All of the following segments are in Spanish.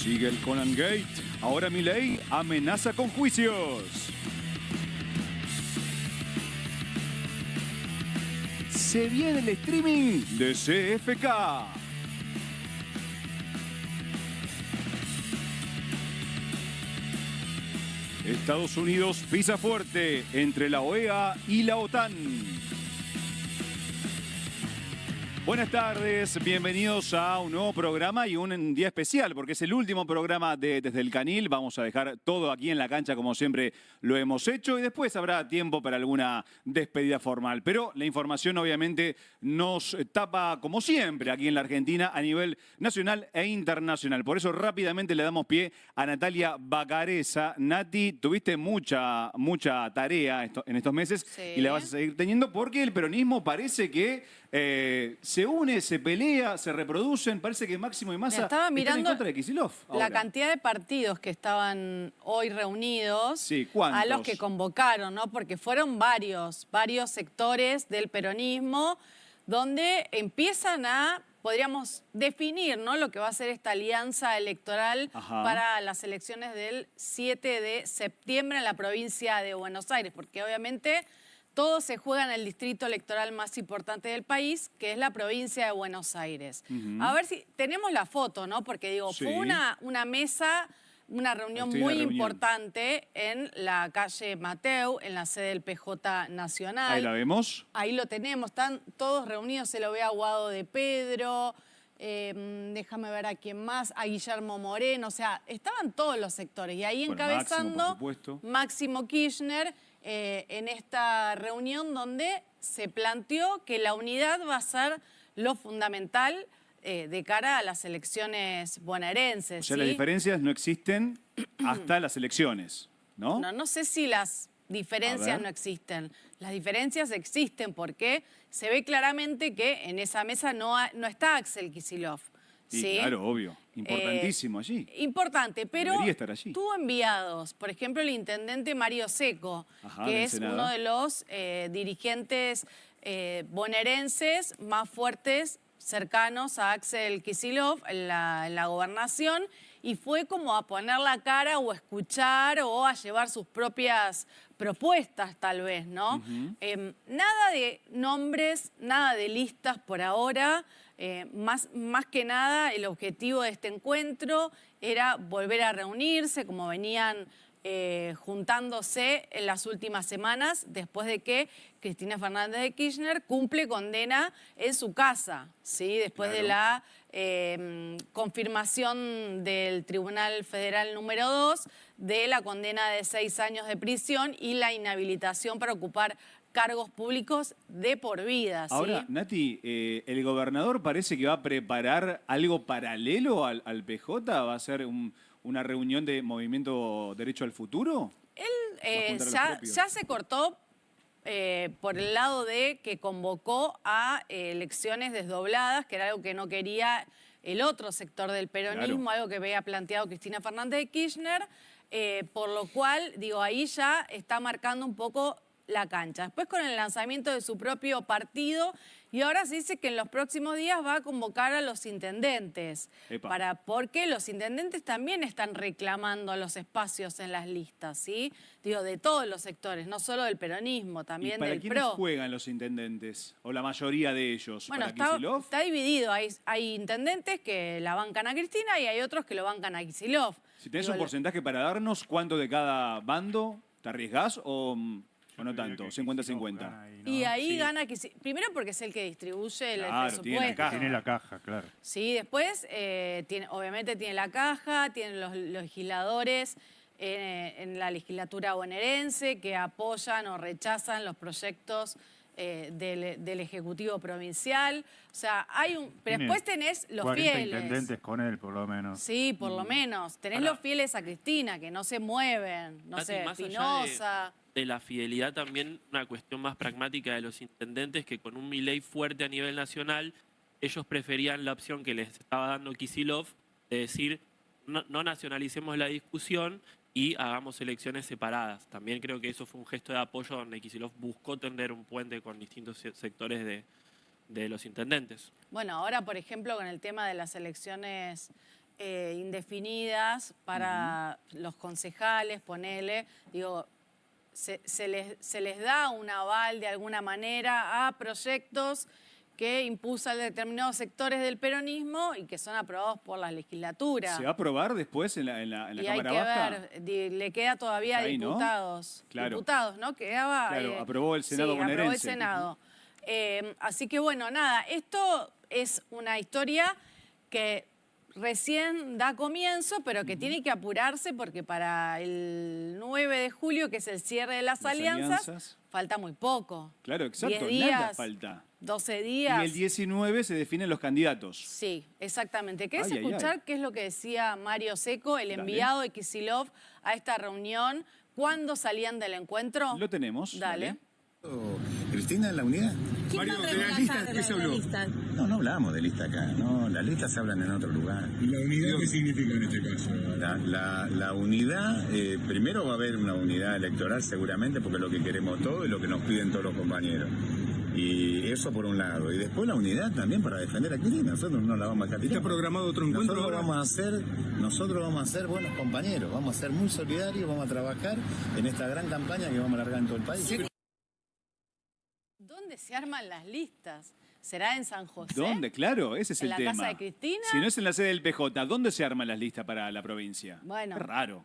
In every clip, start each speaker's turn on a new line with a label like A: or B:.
A: Sigue el Conan Gate. Ahora Milei amenaza con juicios. Se viene el streaming de CFK. Estados Unidos pisa fuerte entre la OEA y la OTAN. Buenas tardes, bienvenidos a un nuevo programa y un día especial porque es el último programa de Desde el Canil. Vamos a dejar todo aquí en la cancha como siempre lo hemos hecho y después habrá tiempo para alguna despedida formal. Pero la información obviamente nos tapa como siempre aquí en la Argentina a nivel nacional e internacional. Por eso rápidamente le damos pie a Natalia Bacareza. Nati, tuviste mucha tarea en estos meses y la vas a seguir teniendo porque el peronismo parece que se une, se pelea, se reproducen. Parece que Máximo y Massa están en contra de Kicillof.
B: La cantidad de partidos que estaban hoy reunidos,
A: sí, ¿cuántos?
B: A los que convocaron, ¿no? Porque fueron varios sectores del peronismo donde empiezan a, podríamos definir, ¿no?, lo que va a ser esta alianza electoral para las elecciones del 7 de septiembre en la provincia de Buenos Aires, porque obviamente todo se juega en el distrito electoral más importante del país, que es la provincia de Buenos Aires. A ver si tenemos la foto, ¿no? Porque digo,
A: sí,
B: fue una mesa, una reunión muy importante en la calle Mateu, en la sede del PJ Nacional.
A: Ahí la vemos.
B: Ahí lo tenemos, están todos reunidos, se lo ve a Guado de Pedro, déjame ver a quién más, a Guillermo Moreno, o sea, estaban todos los sectores. Y ahí encabezando Máximo Kirchner, en esta reunión donde se planteó que la unidad va a ser lo fundamental de cara a las elecciones bonaerenses.
A: O sea, las diferencias no existen hasta las elecciones, ¿no?
B: No sé si las diferencias no existen. Las diferencias existen porque se ve claramente que en esa mesa no está Axel Kicillof.
A: Sí, claro, obvio. Importantísimo allí.
B: Importante, pero
A: debería estar allí.
B: Tuvo enviados, por ejemplo, el intendente Mario Seco, que es uno de los dirigentes bonaerenses más fuertes, cercanos a Axel Kicillof en la gobernación, y fue como a poner la cara o a escuchar o a llevar sus propias propuestas, tal vez, ¿no? Nada de nombres, nada de listas por ahora. Más que nada, el objetivo de este encuentro era volver a reunirse, como venían juntándose en las últimas semanas, después de que Cristina Fernández de Kirchner cumple condena en su casa, ¿sí? Después de la confirmación del Tribunal Federal número 2 de la condena de 6 años de prisión y la inhabilitación para ocupar cargos públicos de por vida. ¿Sí?
A: Ahora, Nati, el gobernador parece que va a preparar algo paralelo al PJ, ¿va a ser una reunión de Movimiento Derecho al Futuro?
B: Él ya se cortó por el lado de que convocó a elecciones desdobladas, que era algo que no quería el otro sector del peronismo, algo que había planteado Cristina Fernández de Kirchner, por lo cual, digo, ahí ya está marcando un poco la cancha. Después con el lanzamiento de su propio partido, y ahora se dice que en los próximos días va a convocar a los intendentes, porque los intendentes también están reclamando los espacios en las listas, ¿sí? Digo, de todos los sectores, no solo del peronismo, también del PRO.
A: ¿Para quiénes juegan los intendentes? ¿O la mayoría de ellos?
B: Bueno,
A: ¿Para
B: está dividido. Hay intendentes que la bancan a Cristina y hay otros que lo bancan a Kicillof.
A: Si tenés un porcentaje para darnos, ¿cuánto de cada bando? ¿Te arriesgás o no tanto? 50-50.
B: Y ahí gana Kicillof. Primero porque es el que distribuye el presupuesto.
C: Tiene la caja, claro.
B: Sí, después obviamente tiene la caja, tiene los legisladores en la legislatura bonaerense que apoyan o rechazan los proyectos del Ejecutivo Provincial. O sea, pero después tenés los
C: 40
B: fieles.
C: intendentes con él, por lo menos.
B: Sí, por lo menos. Tenés los fieles a Cristina, que no se mueven. No sé, Espinosa.
D: De la fidelidad también, una cuestión más pragmática de los intendentes, que con un Milei fuerte a nivel nacional, ellos preferían la opción que les estaba dando Kicillof, de decir, no nacionalicemos la discusión y hagamos elecciones separadas. También creo que eso fue un gesto de apoyo donde Kicillof buscó tender un puente con distintos sectores de los intendentes.
B: Bueno, ahora, por ejemplo, con el tema de las elecciones indefinidas para los concejales, ponele, digo, se les da un aval de alguna manera a proyectos que impulsan determinados sectores del peronismo y que son aprobados por la legislatura.
A: ¿Se va a aprobar después en la
B: Y
A: Cámara
B: hay
A: Baja?
B: que ver, le queda todavía
A: Ahí, ¿no?
B: diputados.
A: Claro.
B: Diputados, ¿no? Quedaba,
A: Claro, aprobó el Senado
B: sí,
A: bonaerense.
B: aprobó el Senado. Así que bueno, nada, esto es una historia que recién da comienzo, pero que tiene que apurarse porque para el 9 de julio, que es el cierre de las alianzas, falta muy poco.
A: Claro, exacto,
B: 10 días,
A: nada falta.
B: 12 días.
A: Y el 19 se definen los candidatos.
B: Sí, exactamente. ¿Querés
A: Ay, ay,
B: escuchar
A: ay.
B: qué es lo que decía Mario Seco, el
A: Dale.
B: enviado de Kicillof a esta reunión, cuándo salían del encuentro?
A: Lo tenemos.
B: Dale.
E: Cristina, en la unidad.
F: Mario, de las listas, ¿qué se habló?
E: No hablamos de lista acá, no, las listas se hablan en otro lugar.
F: ¿Y la unidad qué significa en este caso?
E: La unidad, primero va a haber una unidad electoral seguramente, porque es lo que queremos todos y lo que nos piden todos los compañeros. Y eso por un lado. Y después la unidad también para defender a Cristina. Nosotros no la vamos a capitar.
F: ¿Está programado otro encuentro
E: Nosotros
F: ahora?
E: vamos a ser buenos compañeros, vamos a ser muy solidarios, vamos a trabajar en esta gran campaña que vamos a largar en todo el país.
B: ¿Dónde se arman las listas? ¿Será en San José?
A: ¿Dónde? Claro, ese es
B: ¿En
A: el
B: la
A: tema.
B: casa de Cristina?
A: Si no es en la sede del PJ, ¿dónde se arman las listas para la provincia?
B: Bueno.
A: Es raro.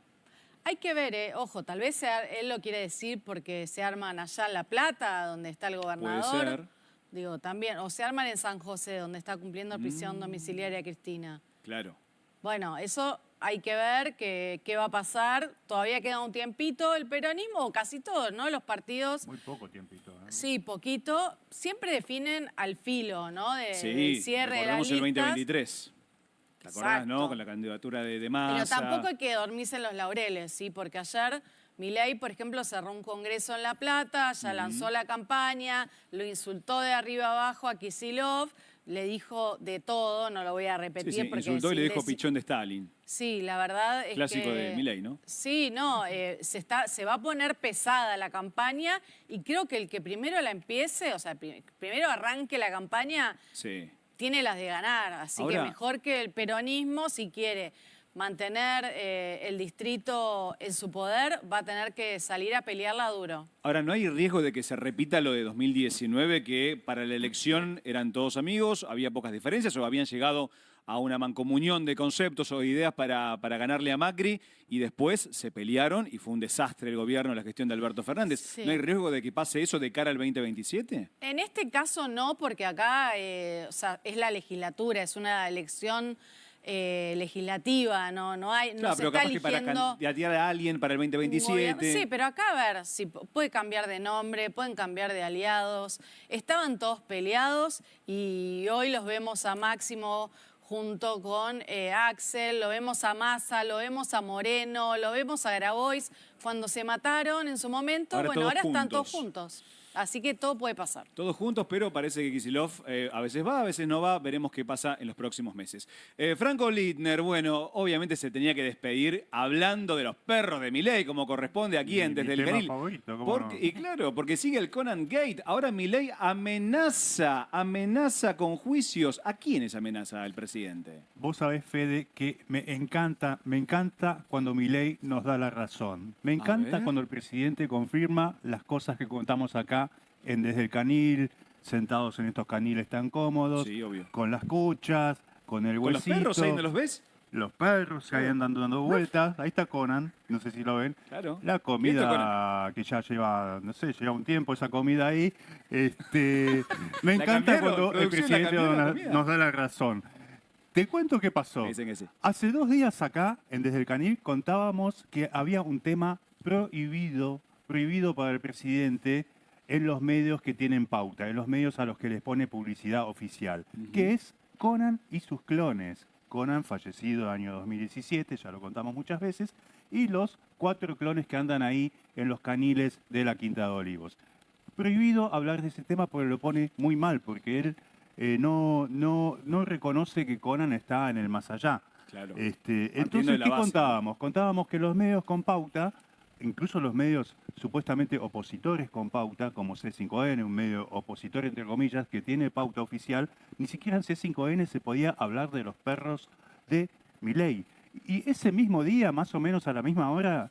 B: Hay que ver, ojo, tal vez él lo quiere decir porque se arman allá en La Plata, donde está el gobernador.
A: Puede ser.
B: Digo, también. O se arman en San José, donde está cumpliendo prisión domiciliaria Cristina.
A: Claro.
B: Bueno, eso hay que ver qué va a pasar. Todavía queda un tiempito el peronismo, o casi todos, ¿no? Los partidos,
C: Muy poco tiempito.
B: sí, poquito, siempre definen al filo, ¿no? Del
A: Sí,
B: cierre de las
A: recordemos el
B: listas.
A: 2023. ¿Te acordás,
B: Exacto.
A: no? Con la candidatura de
B: Pero
A: Massa.
B: tampoco hay que dormirse en los laureles, ¿sí? Porque ayer Milei, por ejemplo, cerró un congreso en La Plata, ya lanzó la campaña, lo insultó de arriba abajo a Kicillof, le dijo de todo, no lo voy a repetir.
A: Sí,
B: porque
A: insultó y le
B: si
A: dijo pichón de Stalin.
B: Sí, la verdad es
A: Clásico
B: que...
A: de Milei, ¿no?
B: Sí, no, se va a poner pesada la campaña y creo que el que primero la empiece, o sea, primero arranque la campaña,
A: Sí.
B: tiene las de ganar. Así
A: Ahora-
B: que mejor que el peronismo, si quiere mantener el distrito en su poder, va a tener que salir a pelearla duro.
A: Ahora, ¿no hay riesgo de que se repita lo de 2019, que para la elección eran todos amigos, había pocas diferencias o habían llegado a una mancomunión de conceptos o ideas para ganarle a Macri y después se pelearon y fue un desastre el gobierno, la gestión de Alberto Fernández?
B: Sí.
A: ¿No hay riesgo de que pase eso de cara al 2027?
B: En este caso no, porque acá o sea, es la legislatura, es una elección legislativa, no hay, no
A: Claro,
B: se
A: pero
B: está
A: capaz que para
B: eligiendo...
A: candidatear a alguien para el 2027.
B: Sí, pero acá a ver, si puede cambiar de nombre, pueden cambiar de aliados. Estaban todos peleados y hoy los vemos a Máximo junto con Axel, lo vemos a Massa, lo vemos a Moreno, lo vemos a Grabois. Cuando se mataron en su momento,
A: Ahora
B: bueno,
A: todos
B: ahora están
A: juntos.
B: todos juntos. Así que todo puede pasar.
A: Todos juntos, pero parece que Kicillof a veces va, a veces no va. Veremos qué pasa en los próximos meses. Franco Littner, bueno, obviamente se tenía que despedir hablando de los perros de Milei, como corresponde aquí en
C: Mi
A: Desde el
C: tema
A: Canil.
C: favorito, ¿cómo no?
A: Y claro, porque sigue el Conan Gate. Ahora Milei amenaza con juicios. ¿A quiénes amenaza el presidente?
C: Vos sabés, Fede, que me encanta cuando Milei nos da la razón. Me encanta
A: ver.
C: cuando el presidente confirma las cosas que contamos acá en Desde el Canil, sentados en estos caniles tan cómodos,
A: Sí, obvio.
C: con las cuchas, con el
A: ¿Con los
C: huesito.
A: perros ahí no los ves?
C: Los perros que ahí andan dando vueltas. Ahí está Conan, no sé si lo ven.
A: Claro.
C: La
A: ¿Y esto,
C: comida que ya lleva, no sé, lleva un tiempo esa comida ahí. Me encanta
A: cambiaron,
C: cuando el
A: producción, la
C: presidente
A: cambiaron la
C: nos
A: comida.
C: da la razón. Te cuento qué pasó.
A: Me dicen que sí.
C: Hace 2 días acá, en Desde el Canil, contábamos que había un tema prohibido para el presidente en los medios que tienen pauta, en los medios a los que les pone publicidad oficial, que es Conan y sus clones. Conan, fallecido en el año 2017, ya lo contamos muchas veces, y los 4 clones que andan ahí en los caniles de la Quinta de Olivos. Prohibido hablar de ese tema porque lo pone muy mal, porque él no reconoce que Conan está en el más allá.
A: Claro.
C: Entonces,
A: de la
C: ¿qué
A: base.
C: contábamos? Contábamos que los medios con pauta, incluso los medios supuestamente opositores con pauta, como C5N, un medio opositor entre comillas, que tiene pauta oficial, ni siquiera en C5N se podía hablar de los perros de Milei. Y ese mismo día, más o menos a la misma hora,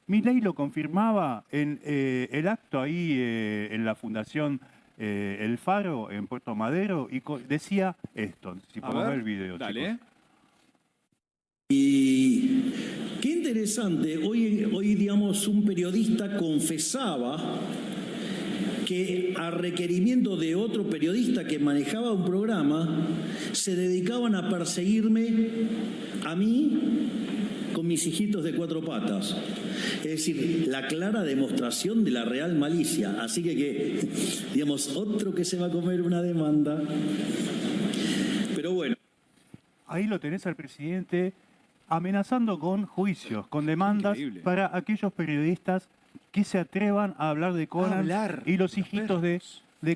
C: Milei lo confirmaba en el acto ahí en la Fundación El Faro, en Puerto Madero, y decía esto. Si podemos ver el video,
A: dale.
C: chicos.
G: Y qué interesante, hoy digamos un periodista confesaba que a requerimiento de otro periodista que manejaba un programa, se dedicaban a perseguirme a mí con mis hijitos de 4 patas. Es decir, la clara demostración de la real malicia. Así que digamos, otro que se va a comer una demanda. Pero bueno.
C: Ahí lo tenés al presidente amenazando con juicios, con demandas para aquellos periodistas que se atrevan a hablar de Conan y los hijitos de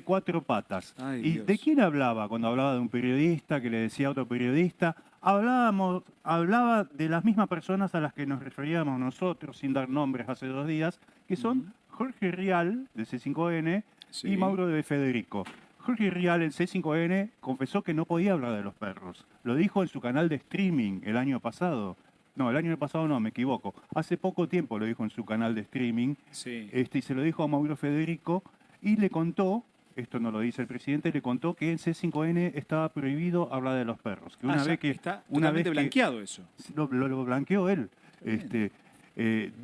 C: 4 patas.
A: Ay,
C: ¿Y
A: Dios.
C: de quién hablaba cuando hablaba de un periodista que le decía a otro periodista? Hablaba de las mismas personas a las que nos referíamos nosotros, sin dar nombres, hace 2 días, que son Jorge Rial, de C5N, y Mauro de Federico. Jorge Rial, en C5N, confesó que no podía hablar de los perros. Lo dijo en su canal de streaming el año pasado. No, el año pasado no, me equivoco. Hace poco tiempo lo dijo en su canal de streaming.
A: Sí.
C: Y se lo dijo a Mauro Federico y le contó, esto no lo dice el presidente, le contó que en C5N estaba prohibido hablar de los perros. Que una vez que
A: está totalmente blanqueado eso.
C: Lo blanqueó él.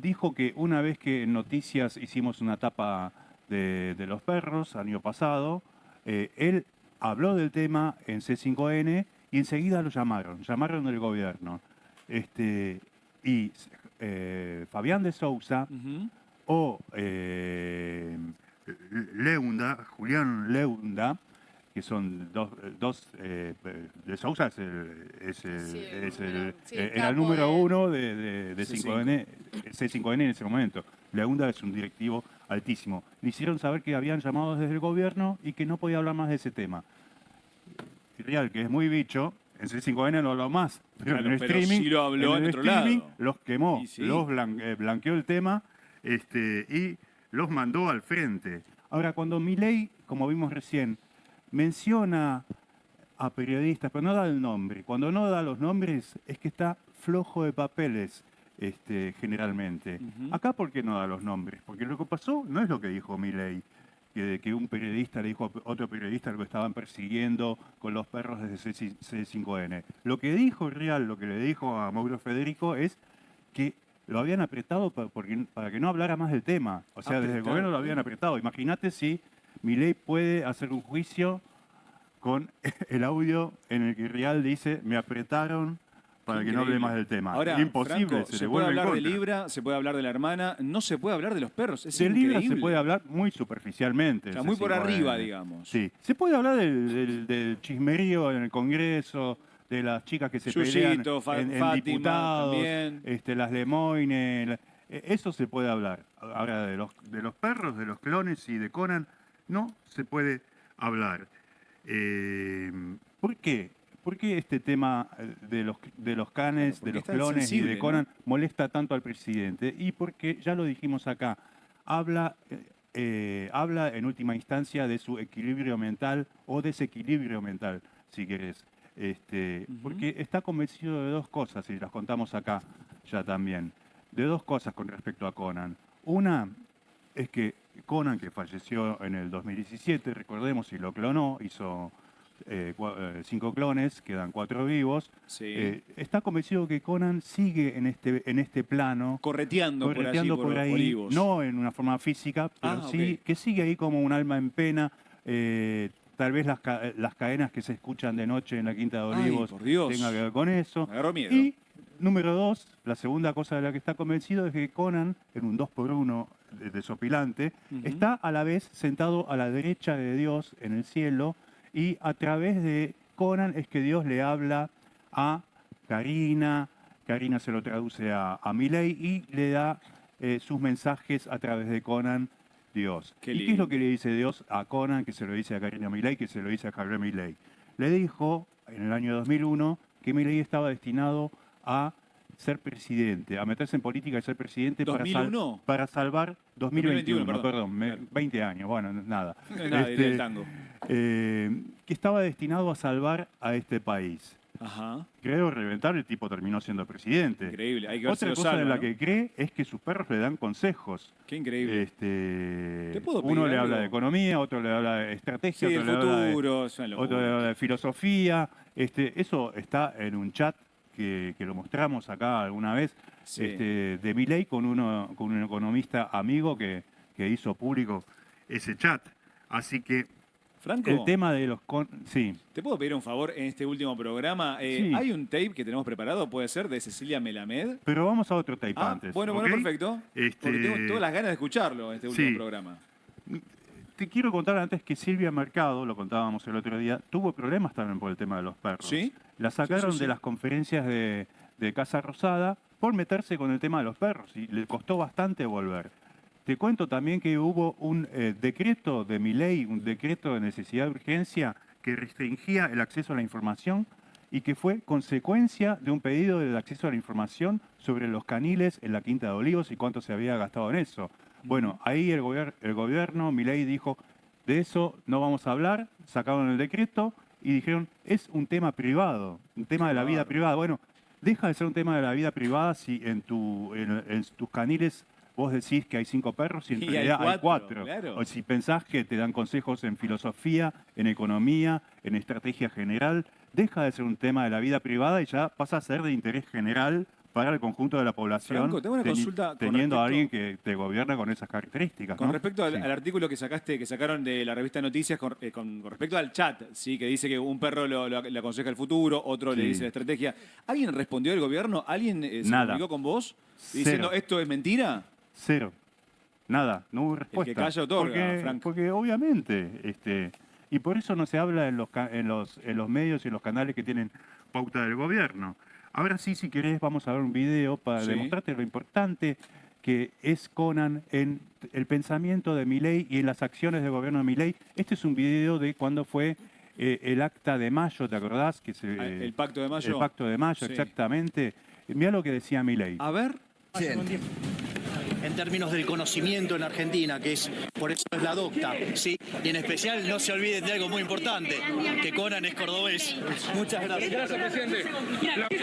C: Dijo que una vez que en Noticias hicimos una tapa de los perros, año pasado, él habló del tema en C5N y enseguida lo llamaron del gobierno. Y Fabián de Sousa o Julián Leunda, que son dos de Sousa era el número 1 de C5N en ese momento. Leunda es un directivo altísimo. Le hicieron saber que habían llamado desde el gobierno y que no podía hablar más de ese tema. Real, que es muy bicho, en C5N no habló más, pero en el streaming,
A: sí lo habló en otro
C: streaming
A: lado.
C: los quemó,
A: Sí.
C: los blanqueó el tema y los mandó al frente. Ahora, cuando Milei, como vimos recién, menciona a periodistas, pero no da el nombre. Cuando no da los nombres es que está flojo de papeles, generalmente. Acá, ¿por qué no da los nombres? Porque lo que pasó no es lo que dijo Milei, que un periodista le dijo a otro periodista que lo estaban persiguiendo con los perros desde C5N. Lo que dijo Real, lo que le dijo a Mauro Federico es que lo habían apretado para que no hablara más del tema. O sea, desde el gobierno lo habían apretado. Imagínate si Milei puede hacer un juicio con el audio en el que Real dice, me apretaron para que no hable más del tema.
A: Ahora,
C: imposible,
A: Franco, se puede hablar de Libra, se puede hablar de la hermana, no se puede hablar de los perros. Es
C: de
A: increíble.
C: Libra se puede hablar muy superficialmente.
A: O sea, muy por arriba, digamos.
C: Sí. Se puede hablar del chismerío en el Congreso, de las chicas que se
A: Yuyito,
C: pelean en
A: Fátima,
C: diputados,
A: también.
C: las Lemoyne. Eso se puede hablar. Ahora, de los perros, de los clones y de Conan, no se puede hablar. ¿Por qué? ¿Por qué este tema de los canes, de los clones y de Conan molesta tanto al presidente? Y porque, ya lo dijimos acá, habla en última instancia de su equilibrio mental o desequilibrio mental, si querés. Porque está convencido de 2 cosas, y las contamos acá ya también, de 2 cosas con respecto a Conan. Una es que Conan, que falleció en el 2017, recordemos, y lo clonó, hizo 5 clones, quedan 4 vivos.
A: Sí.
C: Está convencido que Conan sigue en este plano,
A: Correteando por
C: ahí,
A: Olivos.
C: no en una forma física, pero sí que sigue ahí como un alma en pena. Tal vez las cadenas que se escuchan de noche en la Quinta de Olivos tenga que ver con eso.
A: Me agarró miedo.
C: Y número 2, la segunda cosa de la que está convencido es que Conan, en un 2x1 desopilante, está a la vez sentado a la derecha de Dios en el cielo, y a través de Conan es que Dios le habla a Karina se lo traduce a Milei y le da sus mensajes a través de Conan, Dios. ¿Y qué es lo que le dice Dios a Conan, que se lo dice a Karina Milei, que se lo dice a Javier Milei? Le dijo en el año 2001 que Milei estaba destinado a ser presidente, a meterse en política y ser presidente para salvar 2021, perdón, 20 años, bueno, nada.
A: Nada, del tango.
C: Que estaba destinado a salvar a este país. Creo reventar, el tipo terminó siendo presidente.
A: Increíble, hay que verse
C: Otra cosa en la que cree es que sus perros le dan consejos.
A: Qué increíble.
C: ¿Te
A: puedo pedir
C: uno le
A: algo?
C: habla de economía, otro le habla de estrategia,
A: Sí,
C: otro,
A: el
C: le habla
A: futuro, es una
C: de,
A: locura.
C: otro le habla de filosofía. Eso está en un chat que lo mostramos acá alguna vez,
A: Sí.
C: de Milei con un economista amigo que hizo público ese chat. Así que
A: Franco,
C: el tema de los... Sí.
A: ¿te puedo pedir un favor en este último programa?
C: Sí.
A: Hay un tape que tenemos preparado, puede ser, de Cecilia Melamed.
C: Pero vamos a otro tape antes.
A: Bueno,
C: ¿ok?
A: perfecto. Porque tengo todas las ganas de escucharlo en este último
C: Sí.
A: programa.
C: Te quiero contar antes que Silvia Mercado, lo contábamos el otro día, tuvo problemas también por el tema de los perros.
A: ¿Sí?
C: La sacaron
A: Sí.
C: de las conferencias de Casa Rosada por meterse con el tema de los perros y le costó bastante volver. Te cuento también que hubo un decreto de Milei, un decreto de necesidad de urgencia que restringía el acceso a la información y que fue consecuencia de un pedido del acceso a la información sobre los caniles en la Quinta de Olivos y cuánto se había gastado en eso. Bueno, ahí el gobierno, Milei dijo, de eso no vamos a hablar, sacaron el decreto y dijeron, es un tema privado, un tema de la vida privada. Bueno, deja de ser un tema de la vida privada si en tus caniles vos decís que hay 5 perros y en
A: Y
C: realidad
A: hay
C: hay 4.
A: cuatro, claro.
C: O si pensás que te dan consejos en filosofía, en economía, en estrategia general, deja de ser un tema de la vida privada y ya pasa a ser de interés general para el conjunto de la población,
A: Franco, tengo una consulta con
C: teniendo a alguien
A: respecto-
C: que te gobierna con esas características.
A: Con
C: ¿no?
A: respecto al,
C: Sí.
A: al artículo que sacaron de la revista Noticias, con respecto al chat, ¿sí? Que dice que un perro le aconseja el futuro, otro le
C: Sí.
A: dice la estrategia. ¿Alguien respondió del gobierno? ¿Alguien se
C: Nada.
A: comunicó con vos diciendo
C: Cero.
A: esto es mentira?
C: Cero. Nada, no hubo respuesta.
A: que calla otorga, Frank.
C: Porque obviamente, y por eso no se habla en los medios y en los canales que tienen pauta del gobierno. Ahora sí, si querés, vamos a ver un video para
A: Sí.
C: demostrarte lo importante que es Conan en el pensamiento de Milei y en las acciones del gobierno de Milei. Este es un video de cuando fue el acta de mayo, ¿te acordás?
A: El Pacto de Mayo.
C: El Pacto de Mayo,
A: Sí.
C: exactamente. Mirá lo que decía Milei.
A: A ver.
H: En términos del conocimiento en Argentina, que es por eso es la docta, ¿sí? Y en especial no se olviden de algo muy importante, que Conan es cordobés. Muchas gracias.
F: Gracias, presidente.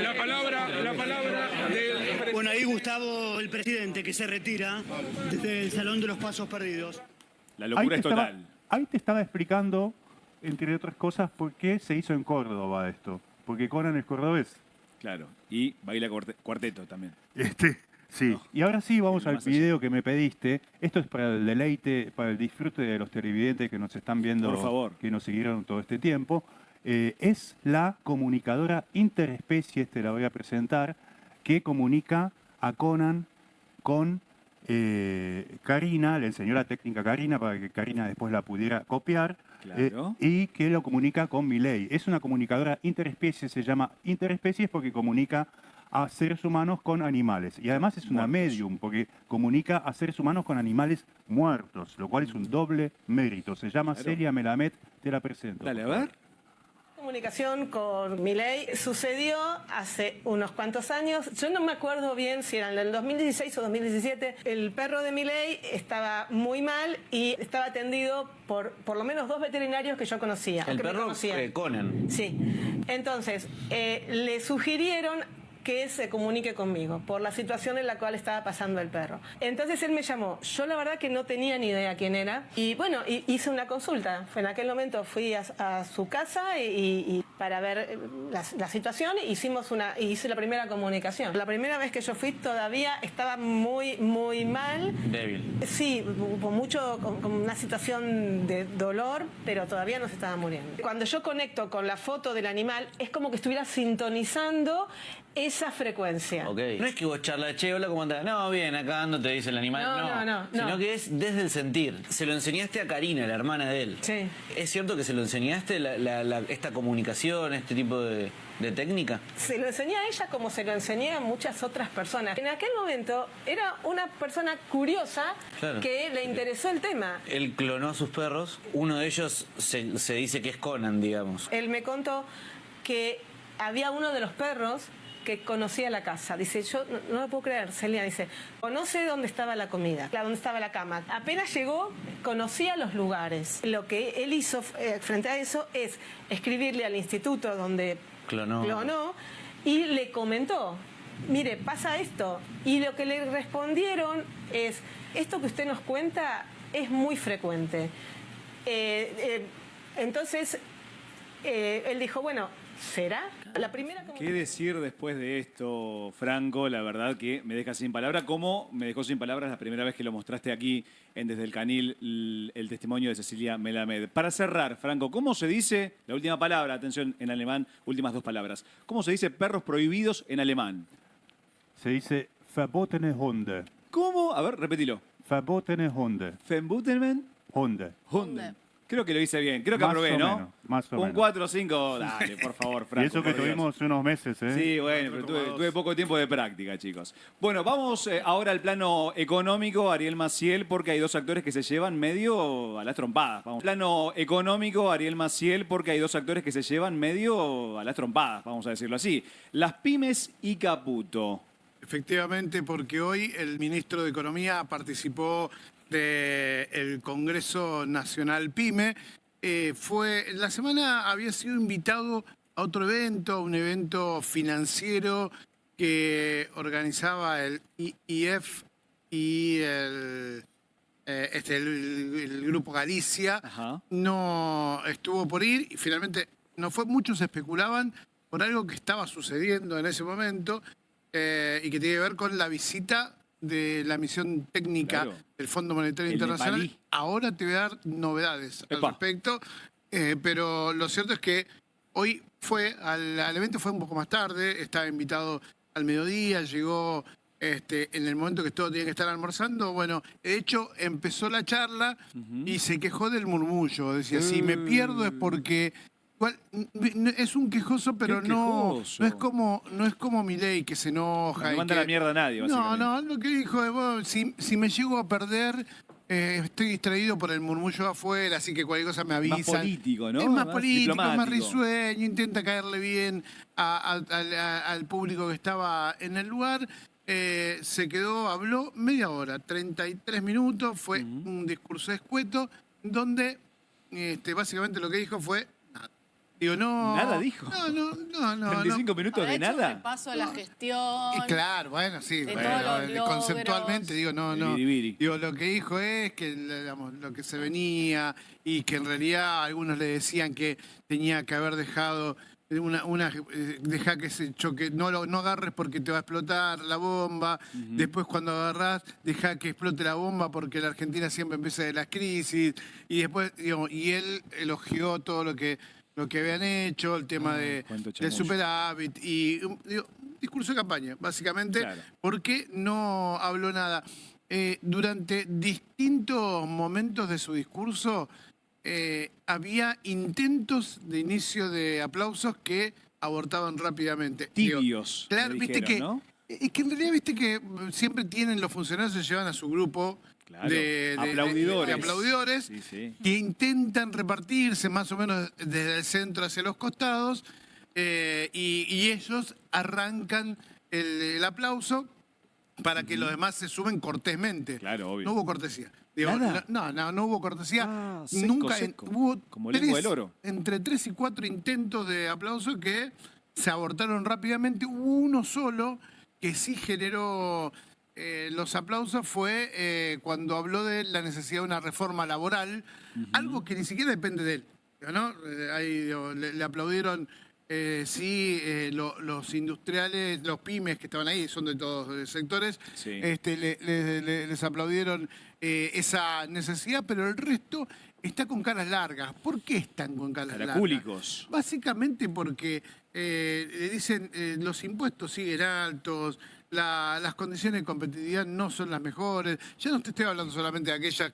F: La palabra de...
I: Bueno, ahí Gustavo, el presidente, que se retira desde el Salón de los Pasos Perdidos.
A: La locura es total.
C: Ahí te estaba explicando, entre otras cosas, por qué se hizo en Córdoba esto. Porque Conan es cordobés.
A: Claro. Y baila cuarteto también.
C: Sí.
A: No.
C: Y ahora sí vamos
A: El
C: al
A: más allá.
C: video que me pediste. Esto es para el deleite, para el disfrute de los televidentes que nos están viendo,
A: Por favor.
C: que nos siguieron todo este tiempo. Es la comunicadora interespecies, te la voy a presentar, que comunica a Conan con Karina, le enseñó la técnica a Karina para que Karina después la pudiera copiar.
A: Claro.
C: Y que lo comunica con Milei. Es una comunicadora interespecies, se llama interespecies porque comunica a seres humanos con animales. Y además es una
A: Muertos.
C: medium porque comunica a seres humanos con animales muertos, lo cual es un doble mérito. Se llama
A: Claro.
C: Celia Melamed, te la presento.
A: Dale, a
C: por favor.
A: ver.
J: Comunicación con Milei sucedió hace unos cuantos años. Yo no me acuerdo bien si era en el 2016 o 2017. El perro de Milei estaba muy mal y estaba atendido por lo menos 2 veterinarios que yo conocía.
K: El
J: que me
K: perro
J: conocían.
K: Conan.
J: Sí. Entonces, le sugirieron que se comunique conmigo por la situación en la cual estaba pasando el perro. Entonces él me llamó. Yo la verdad que no tenía ni idea quién era. Y bueno, hice una consulta. En aquel momento fui a su casa y para ver la situación hice la primera comunicación. La primera vez que yo fui todavía estaba muy, muy mal.
K: Débil.
J: Sí, con una situación de dolor, pero todavía no se estaba muriendo. Cuando yo conecto con la foto del animal, es como que estuviera sintonizando esa frecuencia.
K: Ok. No es que vos charlas, che, hola, ¿cómo andás? No, bien, acá ando, te dice el animal.
J: No.
K: Sino que es desde el sentir. Se lo enseñaste a Karina, la hermana de él.
J: Sí.
K: ¿Es cierto que se lo enseñaste esta comunicación, este tipo de técnica?
J: Se lo enseñé a ella como se lo enseñé a muchas otras personas. En aquel momento era una persona curiosa,
K: Claro.
J: que le interesó el tema.
K: Él clonó a sus perros. Uno de ellos se dice que es Conan, digamos.
J: Él me contó que había uno de los perros que conocía la casa. Dice, yo no lo puedo creer, Celia. Dice, conoce dónde estaba la comida, dónde estaba la cama. Apenas llegó, conocía los lugares. Lo que él hizo frente a eso es escribirle al instituto donde clonó y le comentó, mire, pasa esto. Y lo que le respondieron es, esto que usted nos cuenta es muy frecuente. Entonces, él dijo, bueno, ¿será? La primera...
A: ¿Qué decir después de esto, Franco? La verdad que me deja sin palabras. ¿Cómo me dejó sin palabras la primera vez que lo mostraste aquí en Desde el Canil, el testimonio de Cecilia Melamed? Para cerrar, Franco, ¿cómo se dice, la última palabra, atención, en alemán, últimas dos palabras, ¿cómo se dice perros prohibidos en alemán?
C: Se dice verbotene Hunde.
A: ¿Cómo? A ver, repetilo.
C: Verbotene Hunde.
A: Verbotene
C: Hunde.
A: Hunde. Creo que lo hice bien, creo que
C: Más
A: aprobé,
C: o
A: ¿no?
C: menos, más o
A: Un
C: menos.
A: 4 o 5, dale, por favor, Franco.
C: Y eso que
A: por Dios.
C: tuvimos unos meses, ¿eh?
A: Sí, bueno, pero tuve poco tiempo de práctica, chicos. Bueno, vamos ahora al plano económico, Ariel Maciel, porque hay dos actores que se llevan medio a las trompadas. Vamos. Plano económico, Ariel Maciel, porque hay dos actores que se llevan medio a las trompadas, vamos a decirlo así. Las pymes y Caputo.
F: Efectivamente, porque hoy el ministro de Economía participó del Congreso Nacional PYME. La semana había sido invitado a otro evento, un evento financiero que organizaba el IEF y el Grupo Galicia.
A: Ajá.
F: No estuvo por ir y finalmente no fue. Muchos especulaban por algo que estaba sucediendo en ese momento y que tiene que ver con la visita de la misión técnica del Fondo Monetario Internacional.
A: nepalí.
F: Ahora te voy a dar novedades al respecto, pero lo cierto es que hoy fue al evento, fue un poco más tarde, estaba invitado al mediodía, llegó en el momento que todos tenían que estar almorzando. Bueno, de hecho empezó la charla y se quejó del murmullo. Decía, si me pierdo es porque... Es un quejoso, pero no es como Milei, que se enoja.
A: No manda la mierda a nadie, básicamente.
F: No, lo que dijo es, bueno, si me llego a perder, estoy distraído por el murmullo afuera, así que cualquier cosa me avisan.
A: Más político, ¿no?
F: Es más político,
A: diplomático.
F: más risueño, intenta caerle bien al público que estaba en el lugar. Se quedó, habló media hora, 33 minutos, fue un discurso escueto, donde básicamente lo que dijo fue... Digo, no.
A: ¿Nada dijo?
F: No.
A: 35 minutos de nada.
B: Un repaso de la gestión.
F: Claro, bueno, sí.
B: De
F: Bueno,
B: todos los
F: conceptualmente, digo, no.
A: Biribiri.
F: Digo, lo que dijo es que, digamos, lo que se venía y que en realidad algunos le decían que tenía que haber dejado deja que se choque, no agarres porque te va a explotar la bomba. Después cuando agarrás, deja que explote la bomba porque la Argentina siempre empieza de las crisis. Y después, digamos, y él elogió todo lo que habían hecho, el tema del superávit y un discurso de campaña, básicamente, porque no habló nada. Durante distintos momentos de su discurso había intentos de inicio de aplausos que abortaban rápidamente.
A: Tibios.
F: Claro, viste que,
A: ¿no?
F: es que en realidad viste que siempre tienen los funcionarios, se llevan a su grupo.
A: Claro,
F: de aplaudidores que intentan repartirse más o menos desde el centro hacia los costados y ellos arrancan el aplauso para que los demás se suben cortésmente.
A: Claro, obvio.
F: No hubo cortesía. Digo, no hubo cortesía.
A: Seco,
F: Nunca
A: seco.
F: hubo
A: Como lengua del oro.
F: entre 3 y 4 intentos de aplauso que se abortaron rápidamente. Hubo uno solo que sí generó... los aplausos fue cuando habló de la necesidad de una reforma laboral, algo que ni siquiera depende de él, ¿no? Le aplaudieron, los industriales, los pymes que estaban ahí, son de todos los sectores, les aplaudieron esa necesidad, pero el resto está con caras largas. ¿Por qué están con caras largas?
A: Caracúlicos.
F: Básicamente porque le dicen los impuestos siguen altos, las condiciones de competitividad no son las mejores. Ya no te estoy hablando solamente de aquellas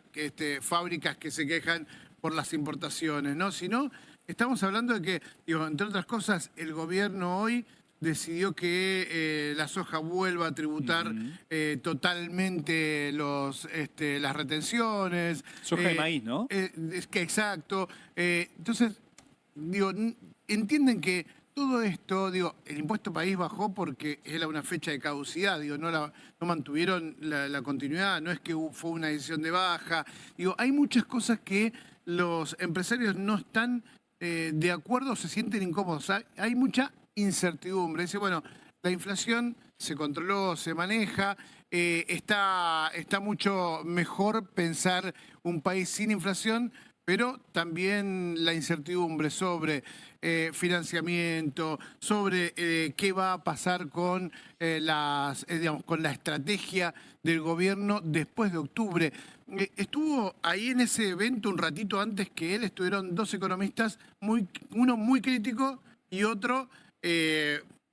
F: fábricas que se quejan por las importaciones, ¿no? Sino estamos hablando de que, digo, entre otras cosas, el gobierno hoy decidió que la soja vuelva a tributar totalmente las retenciones.
A: Soja y maíz, ¿no?
F: Es que exacto. Entonces, digo, entienden que todo esto, digo, el impuesto país bajó porque era una fecha de caducidad, digo, no mantuvieron la continuidad, no es que fue una decisión de baja. Digo, hay muchas cosas que los empresarios no están de acuerdo, se sienten incómodos. Hay mucha incertidumbre. Dice, bueno, la inflación se controló, se maneja, está mucho mejor pensar un país sin inflación, pero también la incertidumbre sobre financiamiento, sobre qué va a pasar con, con la estrategia del gobierno después de octubre. Estuvo ahí en ese evento un ratito antes que él, estuvieron dos economistas, uno muy crítico y otro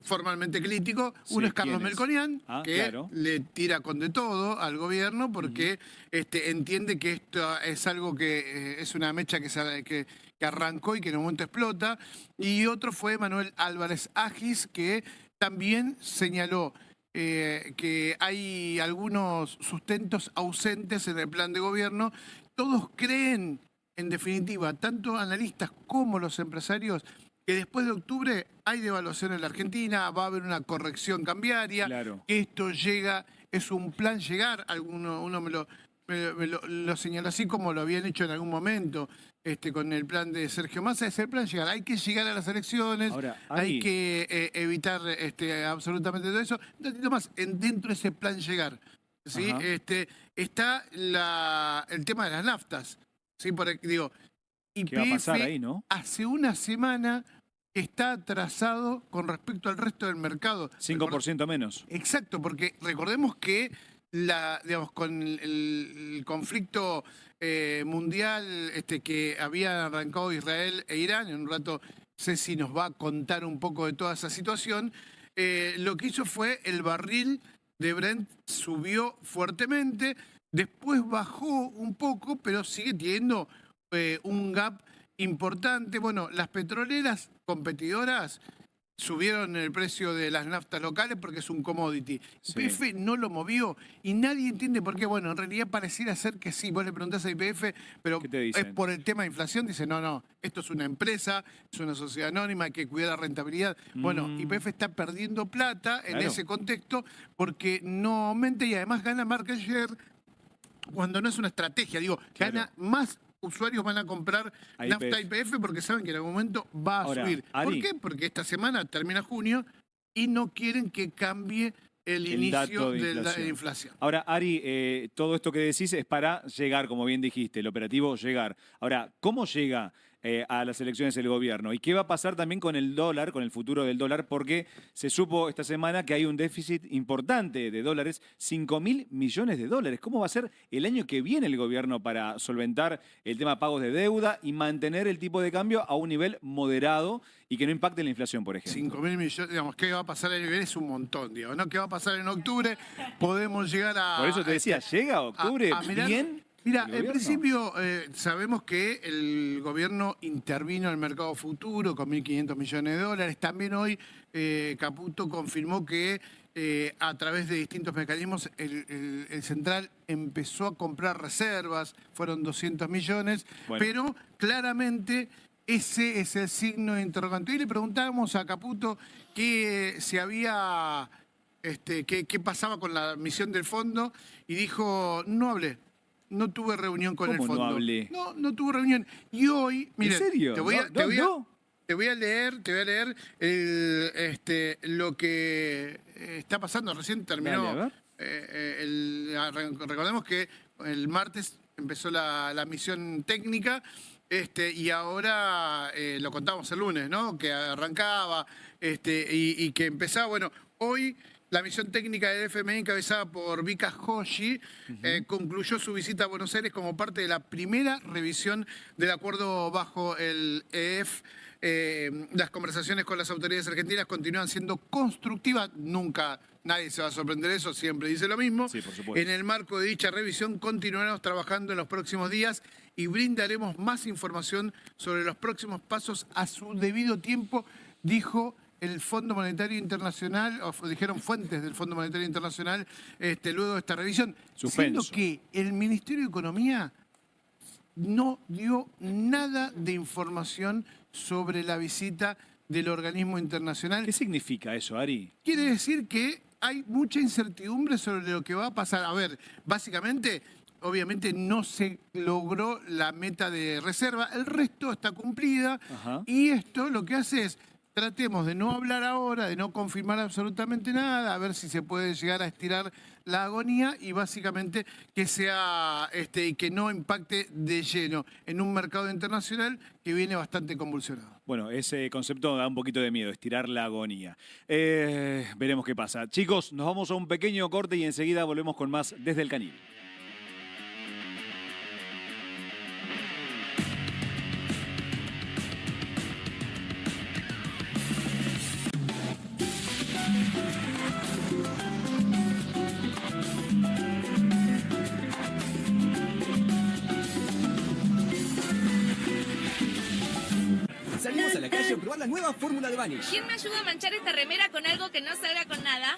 F: formalmente crítico. Uno es Carlos Melconian, que le tira con de todo al gobierno porque entiende que esto es algo que es una mecha que arrancó y que en un momento explota. Y otro fue Manuel Álvarez Agis, que también señaló que hay algunos sustentos ausentes en el plan de gobierno. Todos creen, en definitiva, tanto analistas como los empresarios, que después de octubre hay devaluación en la Argentina, va a haber una corrección cambiaria, que esto llega, es un plan llegar, uno me lo señaló así como lo habían hecho en algún momento con el plan de Sergio Massa, es el plan llegar, hay que llegar a las elecciones, hay que evitar absolutamente todo eso. Un ratito más, dentro de ese plan llegar, ¿sí? Está el tema de las naftas, ¿sí? Digo, YPF
A: ¿qué va a pasar ahí, no?
F: Hace una semana está atrasado con respecto al resto del mercado.
A: 5% menos.
F: Exacto, porque recordemos que con el conflicto mundial que habían arrancado Israel e Irán, en un rato Ceci nos va a contar un poco de toda esa situación, lo que hizo fue el barril de Brent subió fuertemente, después bajó un poco, pero sigue teniendo un gap importante. Bueno, las petroleras competidoras subieron el precio de las naftas locales porque es un commodity. YPF no lo movió y nadie entiende por qué. Bueno, en realidad pareciera ser que sí. Vos le preguntás a YPF, pero es por el tema de inflación. Dice, no, esto es una empresa, es una sociedad anónima, hay que cuidar la rentabilidad. Bueno, YPF está perdiendo plata en ese contexto porque no aumenta y además gana market share cuando no es una estrategia. Digo, gana más. Usuarios van a comprar nafta YPF porque saben que en algún momento va a subir. ¿Por qué? Porque esta semana termina junio y no quieren que cambie el inicio de la inflación.
A: Ahora, Ari, todo esto que decís es para llegar, como bien dijiste, el operativo llegar. Ahora, ¿cómo llega a las elecciones el gobierno? ¿Y qué va a pasar también con el dólar, con el futuro del dólar? Porque se supo esta semana que hay un déficit importante de dólares, 5.000 millones de dólares. ¿Cómo va a ser el año que viene el gobierno para solventar el tema de pagos de deuda y mantener el tipo de cambio a un nivel moderado y que no impacte la inflación, por ejemplo?
F: 5.000 millones, digamos, ¿qué va a pasar el año que viene? Es un montón, digamos, ¿no? ¿Qué va a pasar en octubre? Podemos llegar a...
A: Por eso te decía, ¿llega octubre bien?
F: Mira, en principio sabemos que el gobierno intervino en el mercado futuro con 1.500 millones de dólares. También hoy Caputo confirmó que a través de distintos mecanismos el Central empezó a comprar reservas, fueron 200 millones, pero claramente ese es el signo de interrogante. Y le preguntábamos a Caputo que si había, qué pasaba con la misión del fondo y dijo, no hablé. No tuve reunión con el fondo.
A: ¿Cómo no hablé?
F: No tuve reunión. Y hoy, miren,
A: ¿en serio?
F: te voy a leer lo que está pasando. Recién terminó. Recordemos que el martes empezó la misión técnica y ahora lo contamos el lunes, ¿no? Que arrancaba y que empezaba. Bueno, hoy... La misión técnica del FMI, encabezada por Vika Hoshi, concluyó su visita a Buenos Aires como parte de la primera revisión del acuerdo bajo el EF. Las conversaciones con las autoridades argentinas continúan siendo constructivas. Nunca nadie se va a sorprender de eso, siempre dice lo mismo.
A: Sí, por supuesto.
F: En el marco de dicha revisión continuaremos trabajando en los próximos días y brindaremos más información sobre los próximos pasos a su debido tiempo, dijo el Fondo Monetario Internacional, o dijeron fuentes del Fondo Monetario Internacional, luego de esta revisión.
A: Suspenso.
F: Siendo que el Ministerio de Economía no dio nada de información sobre la visita del organismo internacional.
A: ¿Qué significa eso, Ari?
F: Quiere decir que hay mucha incertidumbre sobre lo que va a pasar. A ver, básicamente, obviamente no se logró la meta de reserva, el resto está cumplida y esto lo que hace es tratemos de no hablar ahora, de no confirmar absolutamente nada, a ver si se puede llegar a estirar la agonía y básicamente que sea y que no impacte de lleno en un mercado internacional que viene bastante convulsionado.
A: Bueno, ese concepto da un poquito de miedo, estirar la agonía. Veremos qué pasa. Chicos, nos vamos a un pequeño corte y enseguida volvemos con más Desde el Canil.
L: Salimos a la calle a probar la nueva fórmula de Vanish.
M: ¿Quién me ayuda a manchar esta remera con algo que no salga con nada?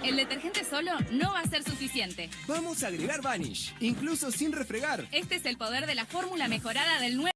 M: El detergente solo no va a ser suficiente.
L: Vamos a agregar Vanish, incluso sin refregar.
M: Este es el poder de la fórmula mejorada del nuevo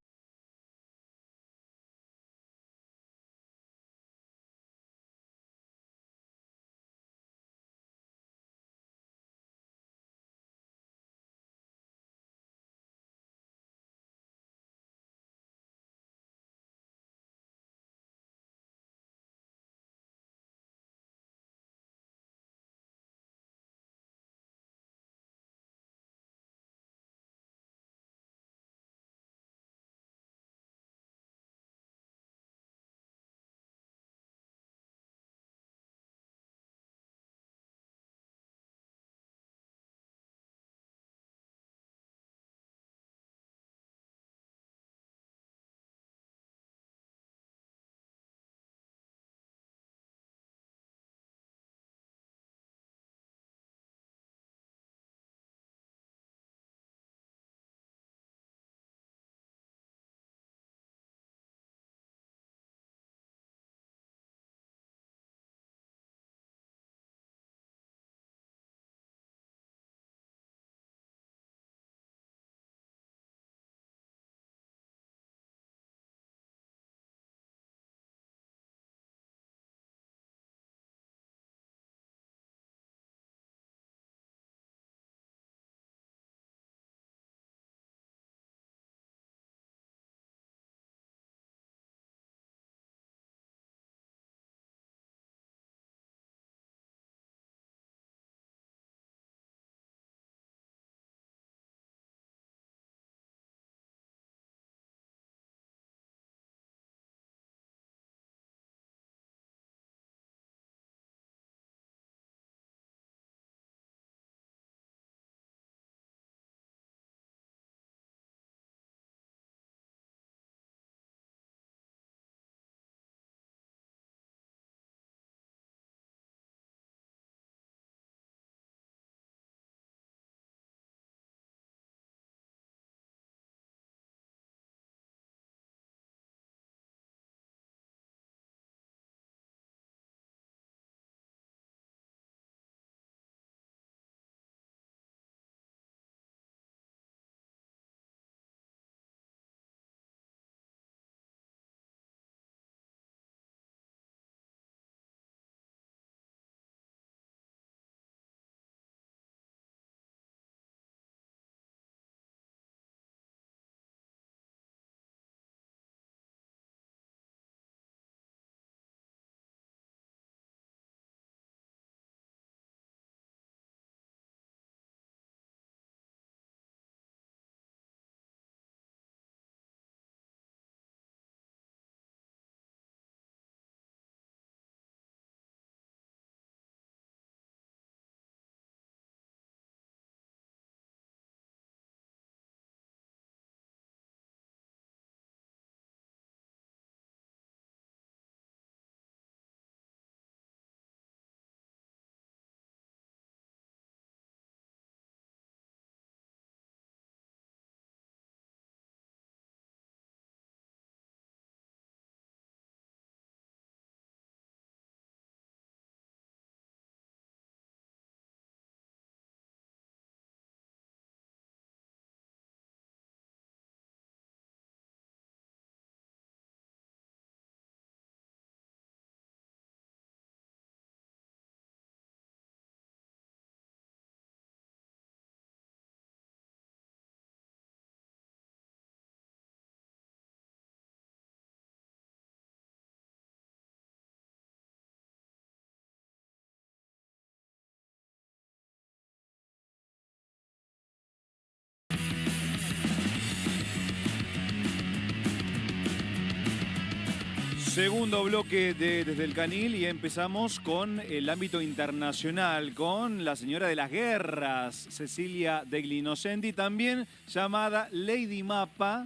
A: Segundo bloque de Desde el Canil y empezamos con el ámbito internacional, con la señora de las guerras, Cecilia Degli Innocenti, también llamada Lady Mapa.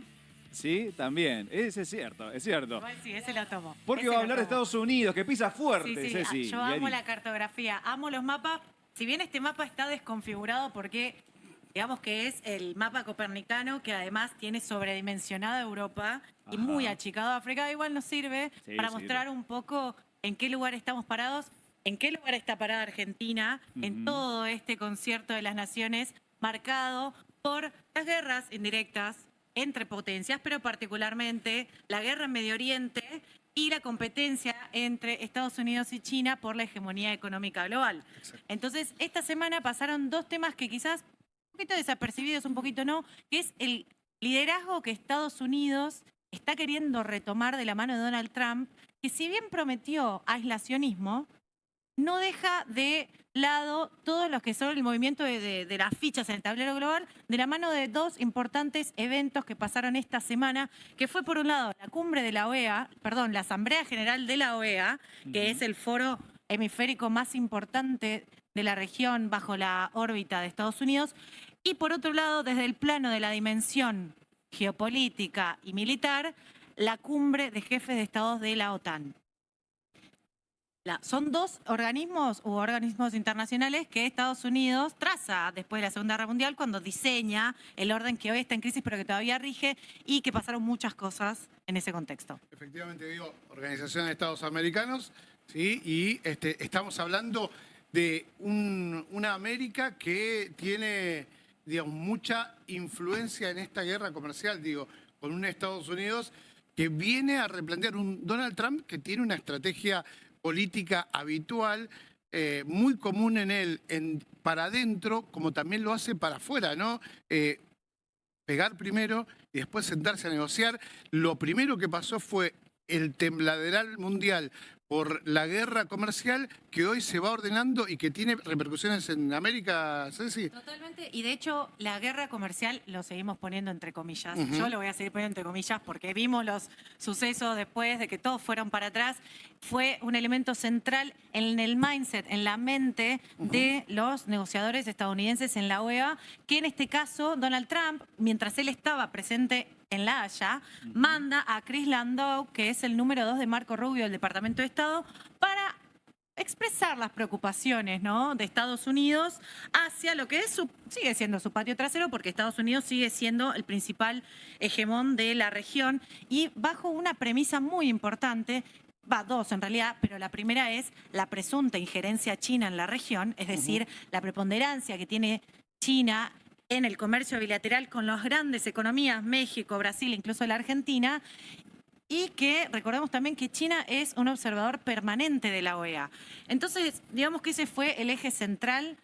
A: Sí, también. Ese es cierto, es cierto.
N: Igual sí, ese lo tomo.
A: Porque va a hablar de Estados Unidos, que pisa fuerte,
N: Sí,
A: Ceci.
N: yo amo la cartografía, amo los mapas. Si bien este mapa está desconfigurado porque, digamos que es el mapa copernicano, que además tiene sobredimensionada Europa y muy achicado África, igual nos sirve para mostrar un poco en qué lugar estamos parados, en qué lugar está parada Argentina, en todo este concierto de las naciones marcado por las guerras indirectas entre potencias, pero particularmente la guerra en Medio Oriente y la competencia entre Estados Unidos y China por la hegemonía económica global. Exacto. Entonces, esta semana pasaron dos temas que quizás un poquito desapercibidos, un poquito no, que es el liderazgo que Estados Unidos está queriendo retomar de la mano de Donald Trump, que si bien prometió aislacionismo, no deja de lado todos los que son el movimiento de las fichas en el tablero global, de la mano de dos importantes eventos que pasaron esta semana, que fue por un lado la cumbre de la OEA, perdón, la Asamblea General de la OEA, que es el foro hemisférico más importante de la región bajo la órbita de Estados Unidos, y por otro lado, desde el plano de la dimensión geopolítica y militar, la cumbre de jefes de estados de la OTAN. Son dos organismos u organismos internacionales que Estados Unidos traza después de la Segunda Guerra Mundial cuando diseña el orden que hoy está en crisis pero que todavía rige y que pasaron muchas cosas en ese contexto.
F: Efectivamente, digo, Organización de Estados Americanos, ¿sí? Y estamos hablando de una América que tiene, digamos, mucha influencia en esta guerra comercial, digo, con un Estados Unidos que viene a replantear un Donald Trump que tiene una estrategia política habitual, muy común en él, para adentro, como también lo hace para afuera, ¿no? Pegar primero y después sentarse a negociar. Lo primero que pasó fue el tembladeral mundial por la guerra comercial que hoy se va ordenando y que tiene repercusiones en América, Ceci.
N: Totalmente, y de hecho la guerra comercial lo seguimos poniendo entre comillas. Yo lo voy a seguir poniendo entre comillas porque vimos los sucesos después de que todos fueron para atrás. Fue un elemento central en el mindset, en la mente de los negociadores estadounidenses en la OEA, que en este caso Donald Trump, mientras él estaba presente en La Haya, manda a Chris Landau, que es el número 2 de Marco Rubio del Departamento de Estado, para expresar las preocupaciones, ¿no?, de Estados Unidos hacia lo que es sigue siendo su patio trasero, porque Estados Unidos sigue siendo el principal hegemón de la región y bajo una premisa muy importante. Dos en realidad, pero la primera es la presunta injerencia china en la región, es decir, la preponderancia que tiene China en el comercio bilateral con las grandes economías, México, Brasil, incluso la Argentina, y que recordemos también que China es un observador permanente de la OEA. Entonces, digamos que ese fue el eje central.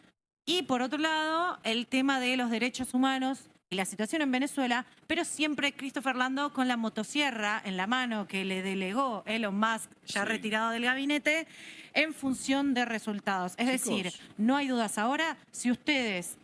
N: Y por otro lado, el tema de los derechos humanos y la situación en Venezuela, pero siempre Christopher Landau con la motosierra en la mano que le delegó Elon Musk, ya retirado del gabinete, en función de resultados. Es decir, no hay dudas ahora, si ustedes,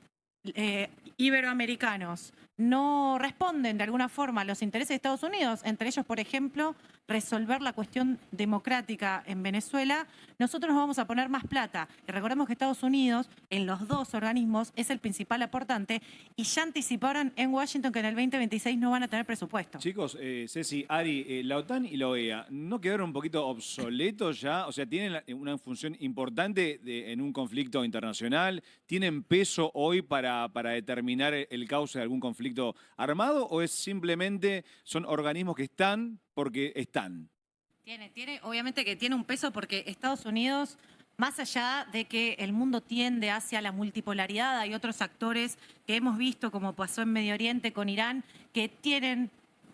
N: iberoamericanos, no responden de alguna forma a los intereses de Estados Unidos, entre ellos, por ejemplo, resolver la cuestión democrática en Venezuela, nosotros nos vamos a poner más plata. Y recordemos que Estados Unidos, en los dos organismos, es el principal aportante y ya anticiparon en Washington que en el 2026 no van a tener presupuesto.
A: Chicos, Ceci, Ari, la OTAN y la OEA, ¿no quedaron un poquito obsoletos ya? O sea, ¿tienen una función importante en un conflicto internacional? ¿Tienen peso hoy para determinar el cauce de algún conflicto armado? ¿O es simplemente son organismos que están porque están?
N: Obviamente que tiene un peso porque Estados Unidos, más allá de que el mundo tiende hacia la multipolaridad, hay otros actores que hemos visto, como pasó en Medio Oriente con Irán, que tienen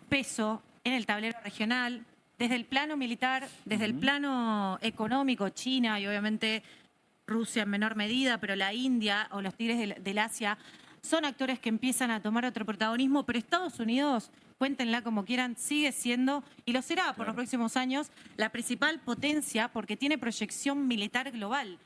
N: peso en el tablero regional, desde el plano militar, desde el plano económico, China y obviamente Rusia en menor medida, pero la India o los tigres del Asia son actores que empiezan a tomar otro protagonismo, pero Estados Unidos, cuéntenla como quieran, sigue siendo, y lo será por los próximos años, la principal potencia porque tiene proyección militar global.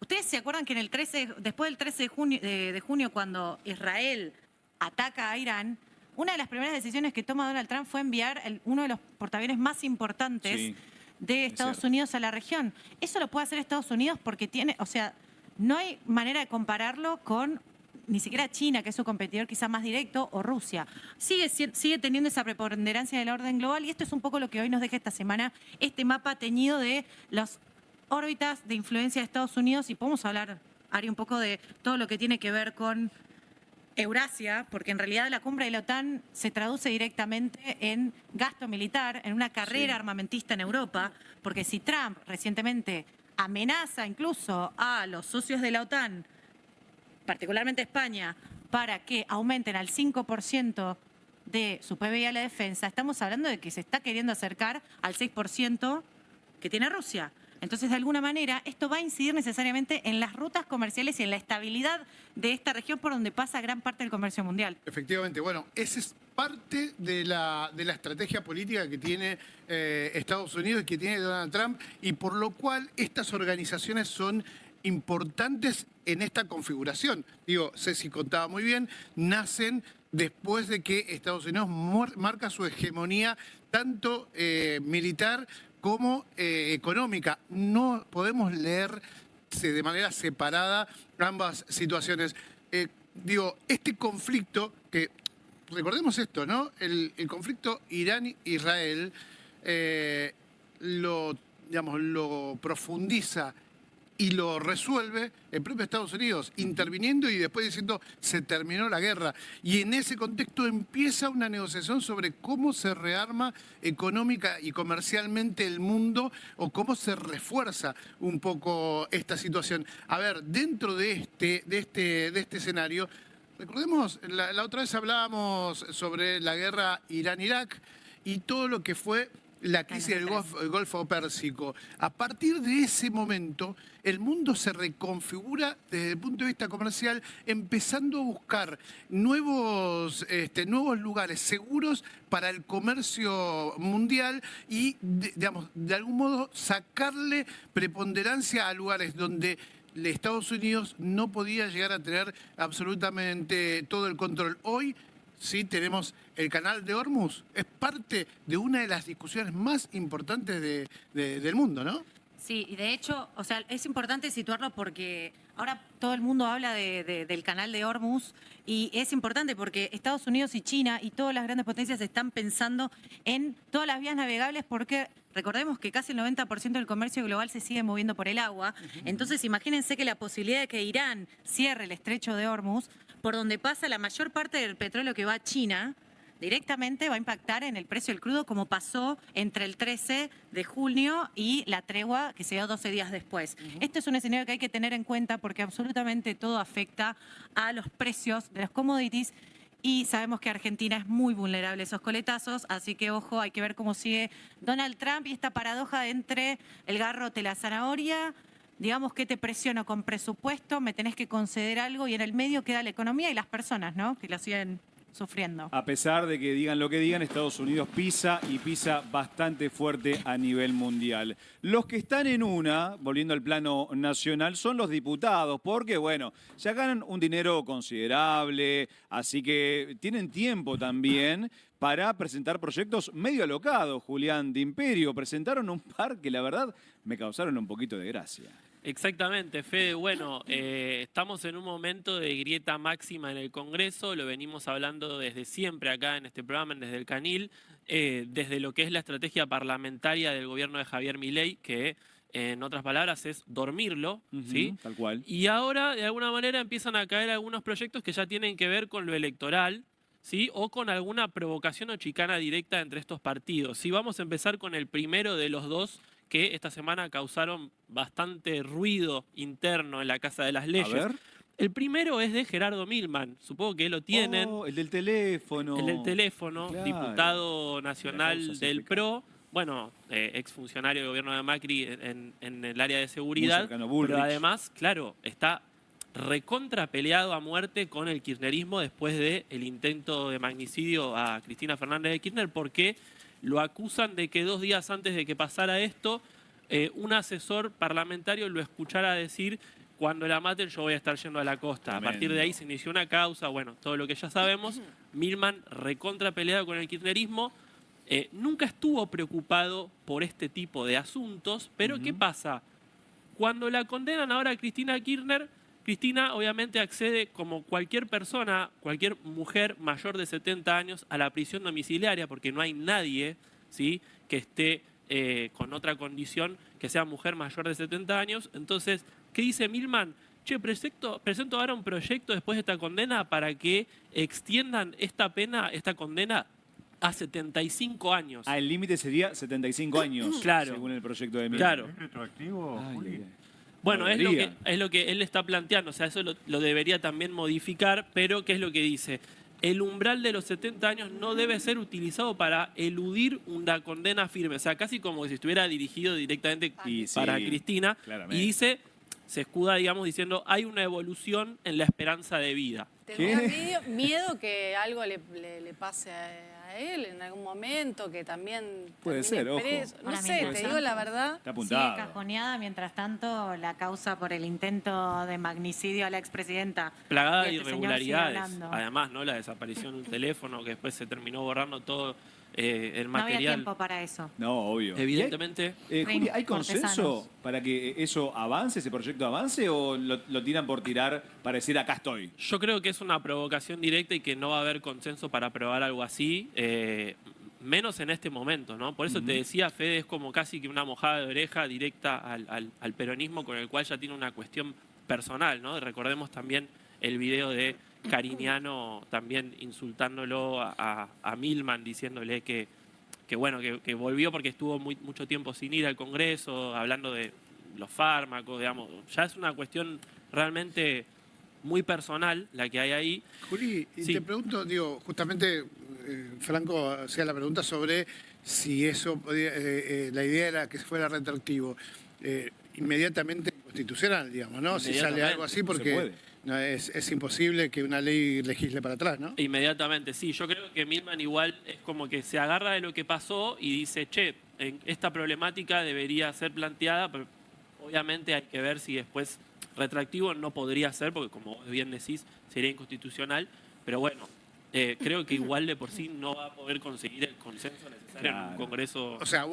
N: ¿Ustedes se acuerdan que en después del 13 de junio, cuando Israel ataca a Irán, una de las primeras decisiones que toma Donald Trump fue enviar uno de los portaaviones más importantes de Estados Unidos a la región. Eso lo puede hacer Estados Unidos porque tiene, o sea, no hay manera de compararlo con ni siquiera China, que es su competidor quizá más directo, o Rusia. Sigue teniendo esa preponderancia del orden global y esto es un poco lo que hoy nos deja esta semana, este mapa teñido de las órbitas de influencia de Estados Unidos, y podemos hablar, Ari, un poco de todo lo que tiene que ver con Eurasia, porque en realidad la cumbre de la OTAN se traduce directamente en gasto militar, en una carrera armamentista en Europa, porque si Trump recientemente amenaza incluso a los socios de la OTAN, particularmente España, para que aumenten al 5% de su PBI a la defensa, estamos hablando de que se está queriendo acercar al 6% que tiene Rusia. Entonces, de alguna manera, esto va a incidir necesariamente en las rutas comerciales y en la estabilidad de esta región por donde pasa gran parte del comercio mundial.
F: Efectivamente, bueno, esa es parte de la estrategia política que tiene Estados Unidos y que tiene Donald Trump, y por lo cual estas organizaciones son importantes en esta configuración. Digo, Ceci contaba muy bien, nacen después de que Estados Unidos marca su hegemonía tanto militar como económica. No podemos leer de manera separada ambas situaciones. Digo, este conflicto, que recordemos esto, ¿no? El conflicto Irán-Israel lo profundiza y lo resuelve el propio Estados Unidos, interviniendo y después diciendo se terminó la guerra. Y en ese contexto empieza una negociación sobre cómo se rearma económica y comercialmente el mundo, o cómo se refuerza un poco esta situación. A ver, dentro de este escenario, recordemos, la otra vez hablábamos sobre la guerra Irán-Irak y todo lo que fue la crisis del Golfo Pérsico. A partir de ese momento, el mundo se reconfigura desde el punto de vista comercial, empezando a buscar nuevos lugares seguros para el comercio mundial y, de algún modo, sacarle preponderancia a lugares donde Estados Unidos no podía llegar a tener absolutamente todo el control. Hoy sí tenemos el canal de Hormuz, es parte de una de las discusiones más importantes del mundo, ¿no?
N: Sí, y de hecho, o sea, es importante situarlo porque ahora todo el mundo habla del canal de Hormuz, y es importante porque Estados Unidos y China y todas las grandes potencias están pensando en todas las vías navegables, porque recordemos que casi el 90% del comercio global se sigue moviendo por el agua. Entonces, imagínense que la posibilidad de que Irán cierre el estrecho de Hormuz, por donde pasa la mayor parte del petróleo que va a China, directamente va a impactar en el precio del crudo, como pasó entre el 13 de junio y la tregua que se dio 12 días después. Este es un escenario que hay que tener en cuenta porque absolutamente todo afecta a los precios de los commodities, y sabemos que Argentina es muy vulnerable a esos coletazos, así que ojo, hay que ver cómo sigue Donald Trump y esta paradoja entre el garrote y la zanahoria. Digamos que te presiono con presupuesto, me tenés que conceder algo, y en el medio queda la economía y las personas, ¿no? Que lo siguen sufriendo.
A: A pesar de que digan lo que digan, Estados Unidos pisa y pisa bastante fuerte a nivel mundial. Los que están en una, volviendo al plano nacional, son los diputados, porque, bueno, ya ganan un dinero considerable, así que tienen tiempo también para presentar proyectos medio alocados. Julián, de Imperio, presentaron un par que la verdad me causaron un poquito de gracia.
D: Exactamente, Fede. Bueno, estamos en un momento de grieta máxima en el Congreso, lo venimos hablando desde siempre acá en este programa, Desde el Canil, desde lo que es la estrategia parlamentaria del gobierno de Javier Milei, que en otras palabras es dormirlo, ¿sí?
A: Tal cual.
D: Y ahora, de alguna manera, empiezan a caer algunos proyectos que ya tienen que ver con lo electoral, ¿sí? O con alguna provocación o chicana directa entre estos partidos. Sí, vamos a empezar con el primero de los dos, que esta semana causaron bastante ruido interno en la Casa de las Leyes.
A: A ver.
D: El primero es de Gerardo Milman, supongo que lo tienen.
A: Oh, el del teléfono.
D: El del teléfono,
A: claro.
D: Diputado nacional del PRO, bueno, exfuncionario del gobierno de Macri en el área de seguridad, pero además, claro, está recontra peleado a muerte con el kirchnerismo después del intento de magnicidio a Cristina Fernández de Kirchner, porque lo acusan de que 2 días antes de que pasara esto, un asesor parlamentario lo escuchara decir cuando la maten yo voy a estar yendo a la costa.
A: Tremendo.
D: A partir de ahí se inició una causa, bueno, todo lo que ya sabemos. Milman recontra peleado con el kirchnerismo. Nunca estuvo preocupado por este tipo de asuntos, pero ¿qué pasa? Cuando la condenan ahora a Cristina Kirchner, Cristina obviamente accede como cualquier persona, cualquier mujer mayor de 70 años a la prisión domiciliaria, porque no hay nadie, ¿sí?, que esté con otra condición que sea mujer mayor de 70 años. Entonces, ¿qué dice Milman? Che, presento ahora un proyecto después de esta condena para que extiendan esta pena, esta condena, a 75 años.
A: El límite sería 75 años,
D: claro,
A: según el proyecto de Milman.
D: Claro.
C: ¿Es retroactivo, Juli?
D: Bueno, es lo que él está planteando, o sea, eso lo debería también modificar, pero ¿qué es lo que dice? El umbral de los 70 años no debe ser utilizado para eludir una condena firme, o sea, casi como si estuviera dirigido directamente para Cristina,
A: claramente.
D: y dice, se escuda, digamos, diciendo, hay una evolución en la esperanza de vida.
B: ¿Tendría miedo que algo le pase a él en algún momento, que también
A: puede ser, ojo.
B: No sé, te digo la verdad.
A: Está apuntado.
N: Sigue cajoneada, mientras tanto, la causa por el intento de magnicidio a la expresidenta.
D: Plagada de
N: Y este señor
D: irregularidades.
N: sigue hablando.
D: Además, ¿no? La desaparición de un teléfono que después se terminó borrando todo el
N: No había
D: material.
N: tiempo para eso.
A: No, obvio.
D: Evidentemente.
A: Juli, ¿hay consenso
N: cortesanos.
A: para que eso avance, ese proyecto avance, o lo tiran por tirar para decir acá estoy?
D: Yo creo que es una provocación directa y que no va a haber consenso para aprobar algo así, menos en este momento, ¿no? Por eso te decía, Fede, es como casi que una mojada de oreja directa al peronismo, con el cual ya tiene una cuestión personal, ¿no? Recordemos también el video de Cariñano también insultándolo a Milman, diciéndole que volvió porque estuvo mucho tiempo sin ir al Congreso, hablando de los fármacos, digamos. Ya es una cuestión realmente muy personal la que hay ahí.
F: Juli, y
D: Sí.
F: te pregunto, digo, justamente Franco hacía la pregunta sobre si eso, la idea era que fuera retroactivo, inmediatamente constitucional, digamos, ¿no? Si sale algo así, porque no, es imposible que una ley legisle para atrás, ¿no?
D: Inmediatamente, sí. Yo creo que Milman igual es como que se agarra de lo que pasó y dice, che, esta problemática debería ser planteada, pero obviamente hay que ver si después retroactivo no podría ser, porque como vos bien decís, sería inconstitucional, pero bueno, creo que igual de por sí no va a poder conseguir el consenso necesario en un Congreso.
F: O sea,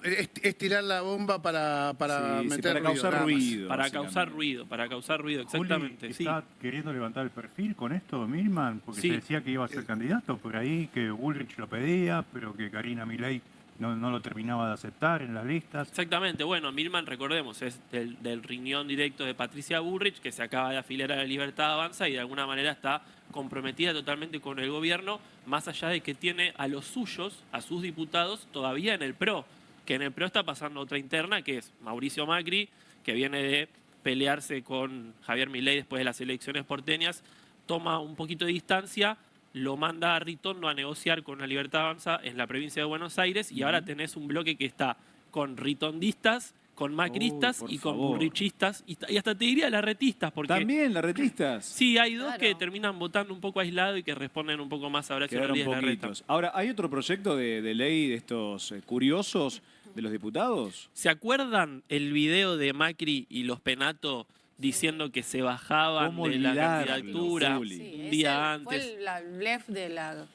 F: es tirar la bomba para meter
A: causar ruido.
D: Para causar ruido, exactamente.
C: Juli, ¿está queriendo levantar el perfil con esto, Milman? Porque
D: Sí.
C: se decía que iba a ser candidato por ahí, que Bullrich lo pedía, pero que Karina Milei no lo terminaba de aceptar en las listas.
D: Exactamente, bueno, Milman, recordemos, es del riñón directo de Patricia Bullrich, que se acaba de afiliar a la Libertad Avanza y de alguna manera está comprometida totalmente con el gobierno, más allá de que tiene a los suyos, a sus diputados, todavía en el PRO, que en el PRO está pasando otra interna, que es Mauricio Macri, que viene de pelearse con Javier Milei después de las elecciones porteñas, toma un poquito de distancia, lo manda a Ritondo a negociar con la Libertad Avanza en la provincia de Buenos Aires, y ahora tenés un bloque que está con ritondistas, con macristas y con burrichistas, y hasta te diría larretistas. Porque
A: ¿También larretistas?
D: Sí, hay dos que terminan votando un poco aislado y que responden un poco más a Horacio
A: Quedaron
D: Rodríguez Larreta.
A: poquitos. Ahora, ¿hay otro proyecto de ley de estos curiosos de los diputados?
D: ¿Se acuerdan el video de Macri y los Penato diciendo que se bajaban de la candidatura un día antes?
B: Fue la blef de la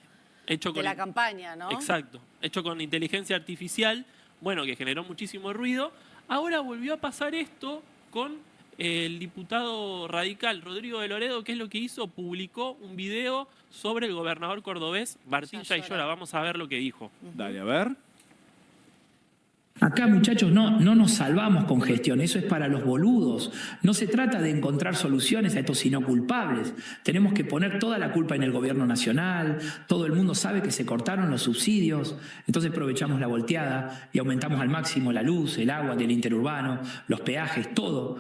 D: la
B: campaña, ¿no?
D: Exacto, hecho con inteligencia artificial, bueno, que generó muchísimo ruido. Ahora volvió a pasar esto con el diputado radical Rodrigo de Loredo. ¿Qué es lo que hizo? Publicó un video sobre el gobernador cordobés Martín Yaillora. Vamos a ver lo que dijo.
A: Dale, a ver.
O: Acá, muchachos, no nos salvamos con gestión, eso es para los boludos. No se trata de encontrar soluciones a estos sino culpables. Tenemos que poner toda la culpa en el gobierno nacional, todo el mundo sabe que se cortaron los subsidios, entonces aprovechamos la volteada y aumentamos al máximo la luz, el agua del interurbano, los peajes, todo.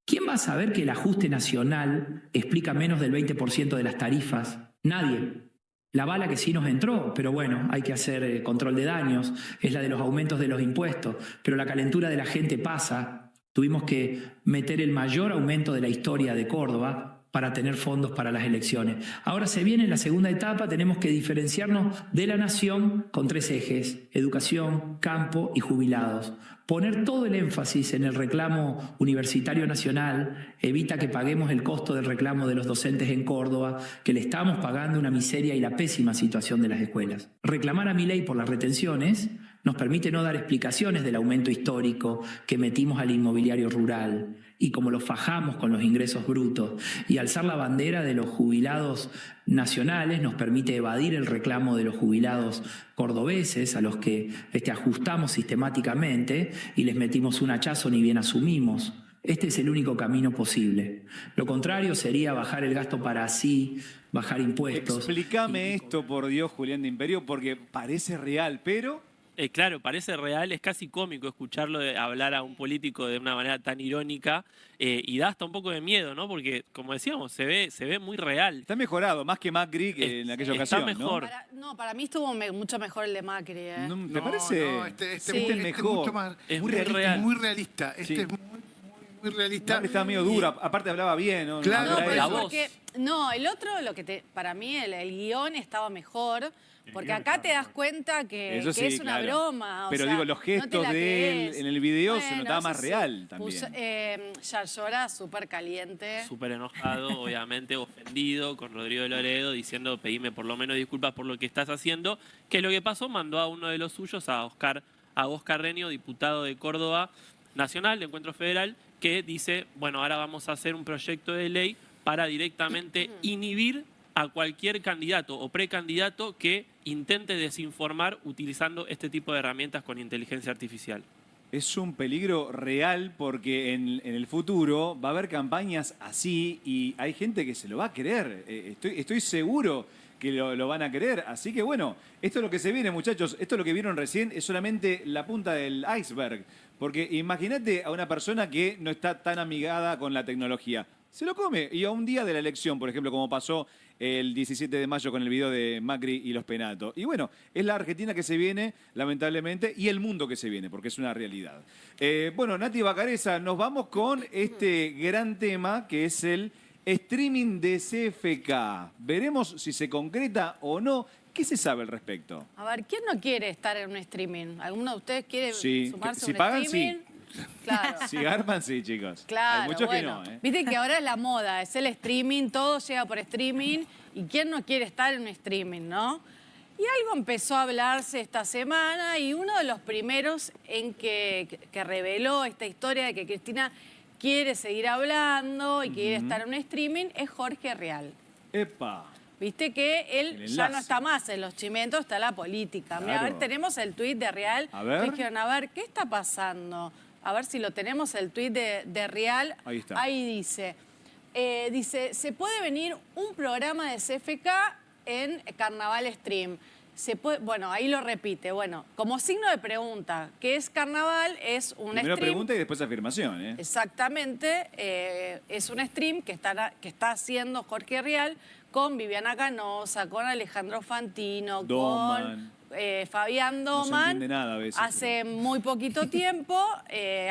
O: ¿Quién va a saber que el ajuste nacional explica menos del 20% de las tarifas? Nadie. La bala que sí nos entró, pero bueno, hay que hacer control de daños, es la de los aumentos de los impuestos, pero la calentura de la gente pasa. Tuvimos que meter el mayor aumento de la historia de Córdoba para tener fondos para las elecciones. Ahora se viene la segunda etapa, tenemos que diferenciarnos de la nación con 3 ejes: educación, campo y jubilados. Poner todo el énfasis en el reclamo universitario nacional evita que paguemos el costo del reclamo de los docentes en Córdoba, que le estamos pagando una miseria y la pésima situación de las escuelas. Reclamar a Milei por las retenciones nos permite no dar explicaciones del aumento histórico que metimos al inmobiliario rural y como lo fajamos con los ingresos brutos, y alzar la bandera de los jubilados nacionales nos permite evadir el reclamo de los jubilados cordobeses, a los que ajustamos sistemáticamente y les metimos un hachazo ni bien asumimos. Este es el único camino posible. Lo contrario sería bajar el gasto para así, bajar impuestos.
A: Explícame esto, por Dios, Julián de Imperio, porque parece real, pero...
D: Claro, parece real, es casi cómico escucharlo hablar a un político de una manera tan irónica y da hasta un poco de miedo, ¿no? Porque, como decíamos, se ve muy real.
A: Está mejorado, más que Macri que en aquella ocasión,
D: mejor.
B: ¿no? Para mí estuvo mucho mejor el de Macri.
A: ¿Te parece?
F: No,
A: este
F: es
A: mejor.
F: mucho más,
D: es
F: muy realista,
D: real.
F: muy realista.
A: Sí.
F: Es muy realista.
A: Macri estaba medio duro, aparte hablaba bien, ¿no?
F: Claro,
B: No,
F: la
B: pero el otro, para mí el guión estaba mejor. Porque acá te das cuenta que
A: sí,
B: es una broma.
A: Pero digo, los gestos de él en el video se notaba más real también.
B: Yarlora súper caliente.
D: Súper enojado, obviamente, ofendido con Rodrigo de Loredo, diciendo: pedime por lo menos disculpas por lo que estás haciendo. ¿Qué es lo que pasó? Mandó a uno de los suyos, a Oscar Reño, diputado de Córdoba Nacional, de Encuentro Federal, que dice: bueno, ahora vamos a hacer un proyecto de ley para directamente inhibir a cualquier candidato o precandidato que intente desinformar utilizando este tipo de herramientas con inteligencia artificial.
A: Es un peligro real porque en el futuro va a haber campañas así y hay gente que se lo va a querer. Estoy seguro que lo van a querer. Así que bueno, esto es lo que se viene, muchachos. Esto es lo que vieron recién, es solamente la punta del iceberg. Porque imagínate a una persona que no está tan amigada con la tecnología. Se lo come. Y a un día de la elección, por ejemplo, como pasó el 17 de mayo con el video de Macri y los Penato. Y bueno, es la Argentina que se viene, lamentablemente, y el mundo que se viene, porque es una realidad. Bueno, Nati Bacareza, nos vamos con este gran tema que es el streaming de CFK. Veremos si se concreta o no. ¿Qué se sabe al respecto?
B: A ver, ¿quién no quiere estar en un streaming? ¿Alguno de ustedes quiere sumarse
A: si
B: a un
A: pagan,
B: streaming?
A: Sí.
B: Claro.
A: Si arman, sí, chicos.
B: Claro,
A: hay muchos
B: bueno,
A: que no, ¿eh?
B: Viste que ahora es la moda, es el streaming, todo llega por streaming. ¿Y quién no quiere estar en un streaming, no? Y algo empezó a hablarse esta semana y uno de los primeros en que reveló esta historia de que Cristina quiere seguir hablando y quiere estar en un streaming es Jorge Rial.
A: ¡Epa!
B: Viste que él ya no está más en los chimentos, está en la política. Mira, a ver, tenemos el tuit de Rial.
A: A ver.
B: Dijeron, a ver, ¿qué está pasando? A ver si lo tenemos, el tuit de Rial.
A: Ahí está.
B: Ahí dice, se puede venir un programa de CFK en Carnaval Stream. Bueno, ahí lo repite. Bueno, como signo de pregunta, ¿qué es Carnaval? Es un
A: Primero
B: stream.
A: pregunta y después afirmación, ¿eh?
B: Exactamente. Es un stream que está haciendo Jorge Rial con Viviana Canosa, con Alejandro Fantino,
A: Doman.
B: con Fabián Doman.
A: No se entiende nada a veces.
B: Hace muy poquito tiempo,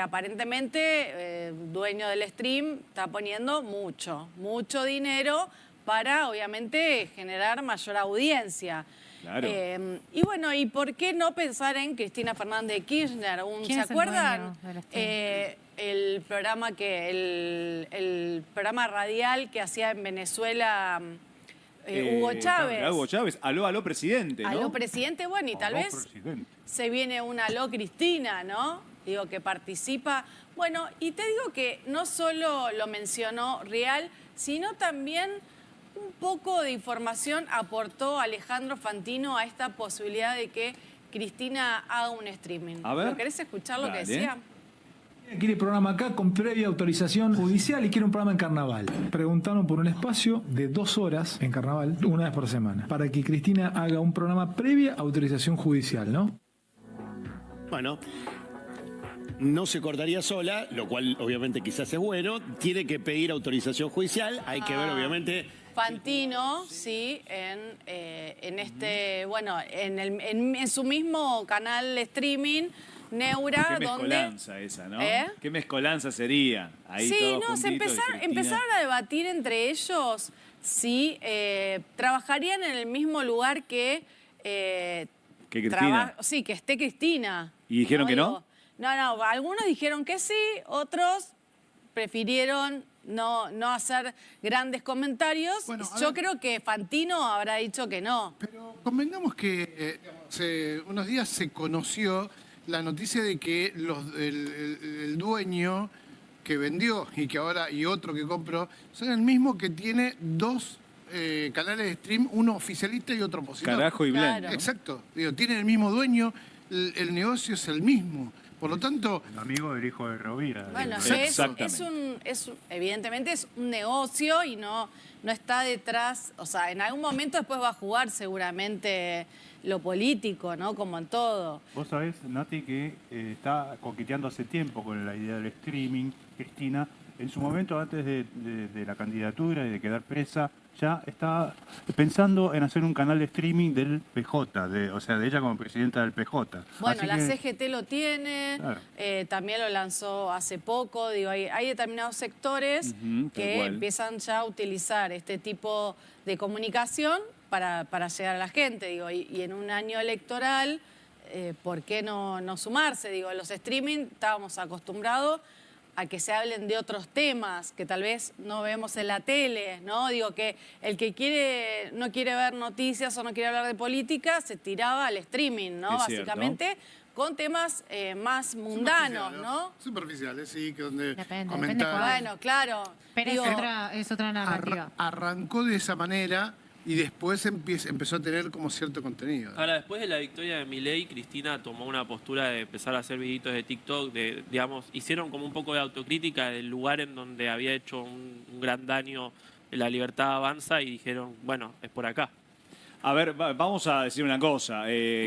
B: aparentemente, dueño del stream está poniendo mucho dinero para, obviamente, generar mayor audiencia.
A: Claro.
B: Y bueno, ¿y por qué no pensar en Cristina Fernández de Kirchner? ¿Se acuerdan? El programa el programa radial que hacía en Venezuela Hugo Chávez.
A: Claro, Hugo Chávez, aló presidente, ¿no?
B: Aló presidente, bueno, y tal vez se viene una aló Cristina, ¿no? Digo, que participa. Bueno, y te digo que no solo lo mencionó Rial, sino también un poco de información aportó Alejandro Fantino a esta posibilidad de que Cristina haga un streaming.
A: A ver.
B: ¿Lo querés escuchar lo que decía?
P: Quiere programa acá con previa autorización judicial y quiere un programa en Carnaval. Preguntaron por un espacio de 2 horas en Carnaval, una vez por semana, para que Cristina haga un programa previa autorización judicial, ¿no?
Q: Bueno, no se cortaría sola, lo cual obviamente quizás es bueno. Tiene que pedir autorización judicial, hay que ver obviamente...
B: Fantino, sí, en su mismo canal de streaming Neura,
A: Qué
B: donde...
A: mezcolanza esa, ¿no? Qué mezcolanza sería. Ahí
B: Sí,
A: todos
B: no,
A: juntitos y
B: empezaron a debatir entre ellos si trabajarían en el mismo lugar que...
A: que Cristina.
B: Sí, que esté Cristina.
A: ¿Y dijeron que no?
B: No, algunos dijeron que sí, otros prefirieron no hacer grandes comentarios.
F: Bueno,
B: yo creo que Fantino habrá dicho que no.
F: Pero convengamos que hace unos días se conoció la noticia de que el dueño que vendió y otro que compró son el mismo que tiene dos canales de stream, uno oficialista y otro opositor.
A: Carajo y blanco.
B: Claro.
F: Exacto. Digo, tienen el mismo dueño, el negocio es el mismo. Por lo tanto...
C: El amigo del hijo de Rovira.
B: Bueno, evidentemente es un negocio y no está detrás, o sea, en algún momento después va a jugar seguramente lo político, ¿no? Como en todo.
C: Vos sabés, Nati, que está coqueteando hace tiempo con la idea del streaming, Cristina. En su momento, antes de la candidatura y de quedar presa, ya está pensando en hacer un canal de streaming del PJ, o sea, de ella como presidenta del PJ.
B: Bueno,
C: Así
B: la
C: que,
B: CGT lo tiene,
C: claro.
B: También lo lanzó hace poco. Digo, hay determinados sectores que empiezan ya a utilizar este tipo de comunicación para llegar a la gente. Digo, y en un año electoral, ¿por qué no sumarse? Digo, los streaming estábamos acostumbrados a que se hablen de otros temas que tal vez no vemos en la tele, ¿no? Digo que el que no quiere ver noticias o no quiere hablar de política se tiraba al streaming, ¿no? Básicamente con temas más mundanos, ¿no?
F: Superficiales, sí, que donde
N: Depende
B: bueno, claro.
N: Pero es otra narrativa.
F: Arrancó de esa manera y después empezó a tener como cierto contenido.
D: Ahora, después de la victoria de Milei, Cristina tomó una postura de empezar a hacer videitos de TikTok, digamos, hicieron como un poco de autocrítica del lugar en donde había hecho un gran daño la Libertad Avanza y dijeron, bueno, es por acá.
A: A ver, vamos a decir una cosa.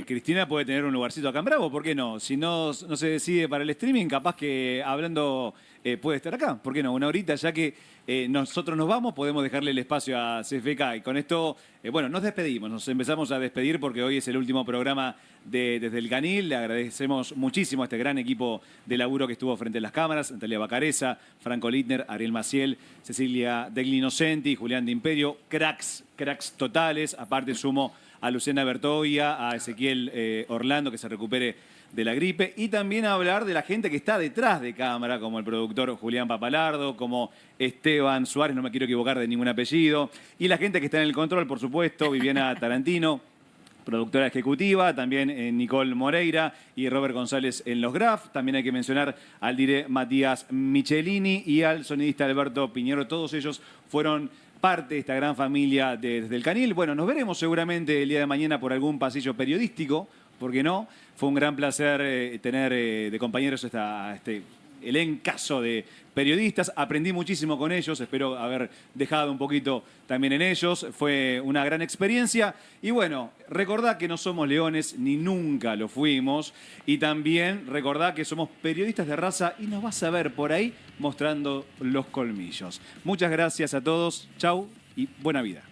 A: Cristina puede tener un lugarcito acá en Bravo, ¿por qué no? Si no se decide para el streaming, capaz que hablando puede estar acá. ¿Por qué no? Una horita, ya que nosotros nos vamos, podemos dejarle el espacio a CFK. Y con esto, bueno, nos despedimos. Nos empezamos a despedir porque hoy es el último programa Desde el Canil. Le agradecemos muchísimo a este gran equipo de laburo que estuvo frente a las cámaras. Natalia Bacareza, Franco Littner, Ariel Maciel, Cecilia Degli Innocenti, Julián de Imperio. Cracks totales. Aparte sumo a Luciana Bertoia, a Ezequiel Orlando, que se recupere de la gripe, y también a hablar de la gente que está detrás de cámara, como el productor Julián Papalardo, como Esteban Suárez, no me quiero equivocar de ningún apellido, y la gente que está en el control, por supuesto, Viviana Tarantino, productora ejecutiva, también Nicole Moreira y Robert González en los graf. También hay que mencionar al dire Matías Michelini y al sonidista Alberto Piñero. Todos ellos fueron parte de esta gran familia Desde el Canil. Bueno, nos veremos seguramente el día de mañana por algún pasillo periodístico, ¿por qué no? Fue un gran placer tener de compañeros este elencazo de periodistas. Aprendí muchísimo con ellos, espero haber dejado un poquito también en ellos. Fue una gran experiencia. Y bueno, recordá que no somos leones, ni nunca lo fuimos. Y también recordá que somos periodistas de raza y nos vas a ver por ahí mostrando los colmillos. Muchas gracias a todos. Chau y buena vida.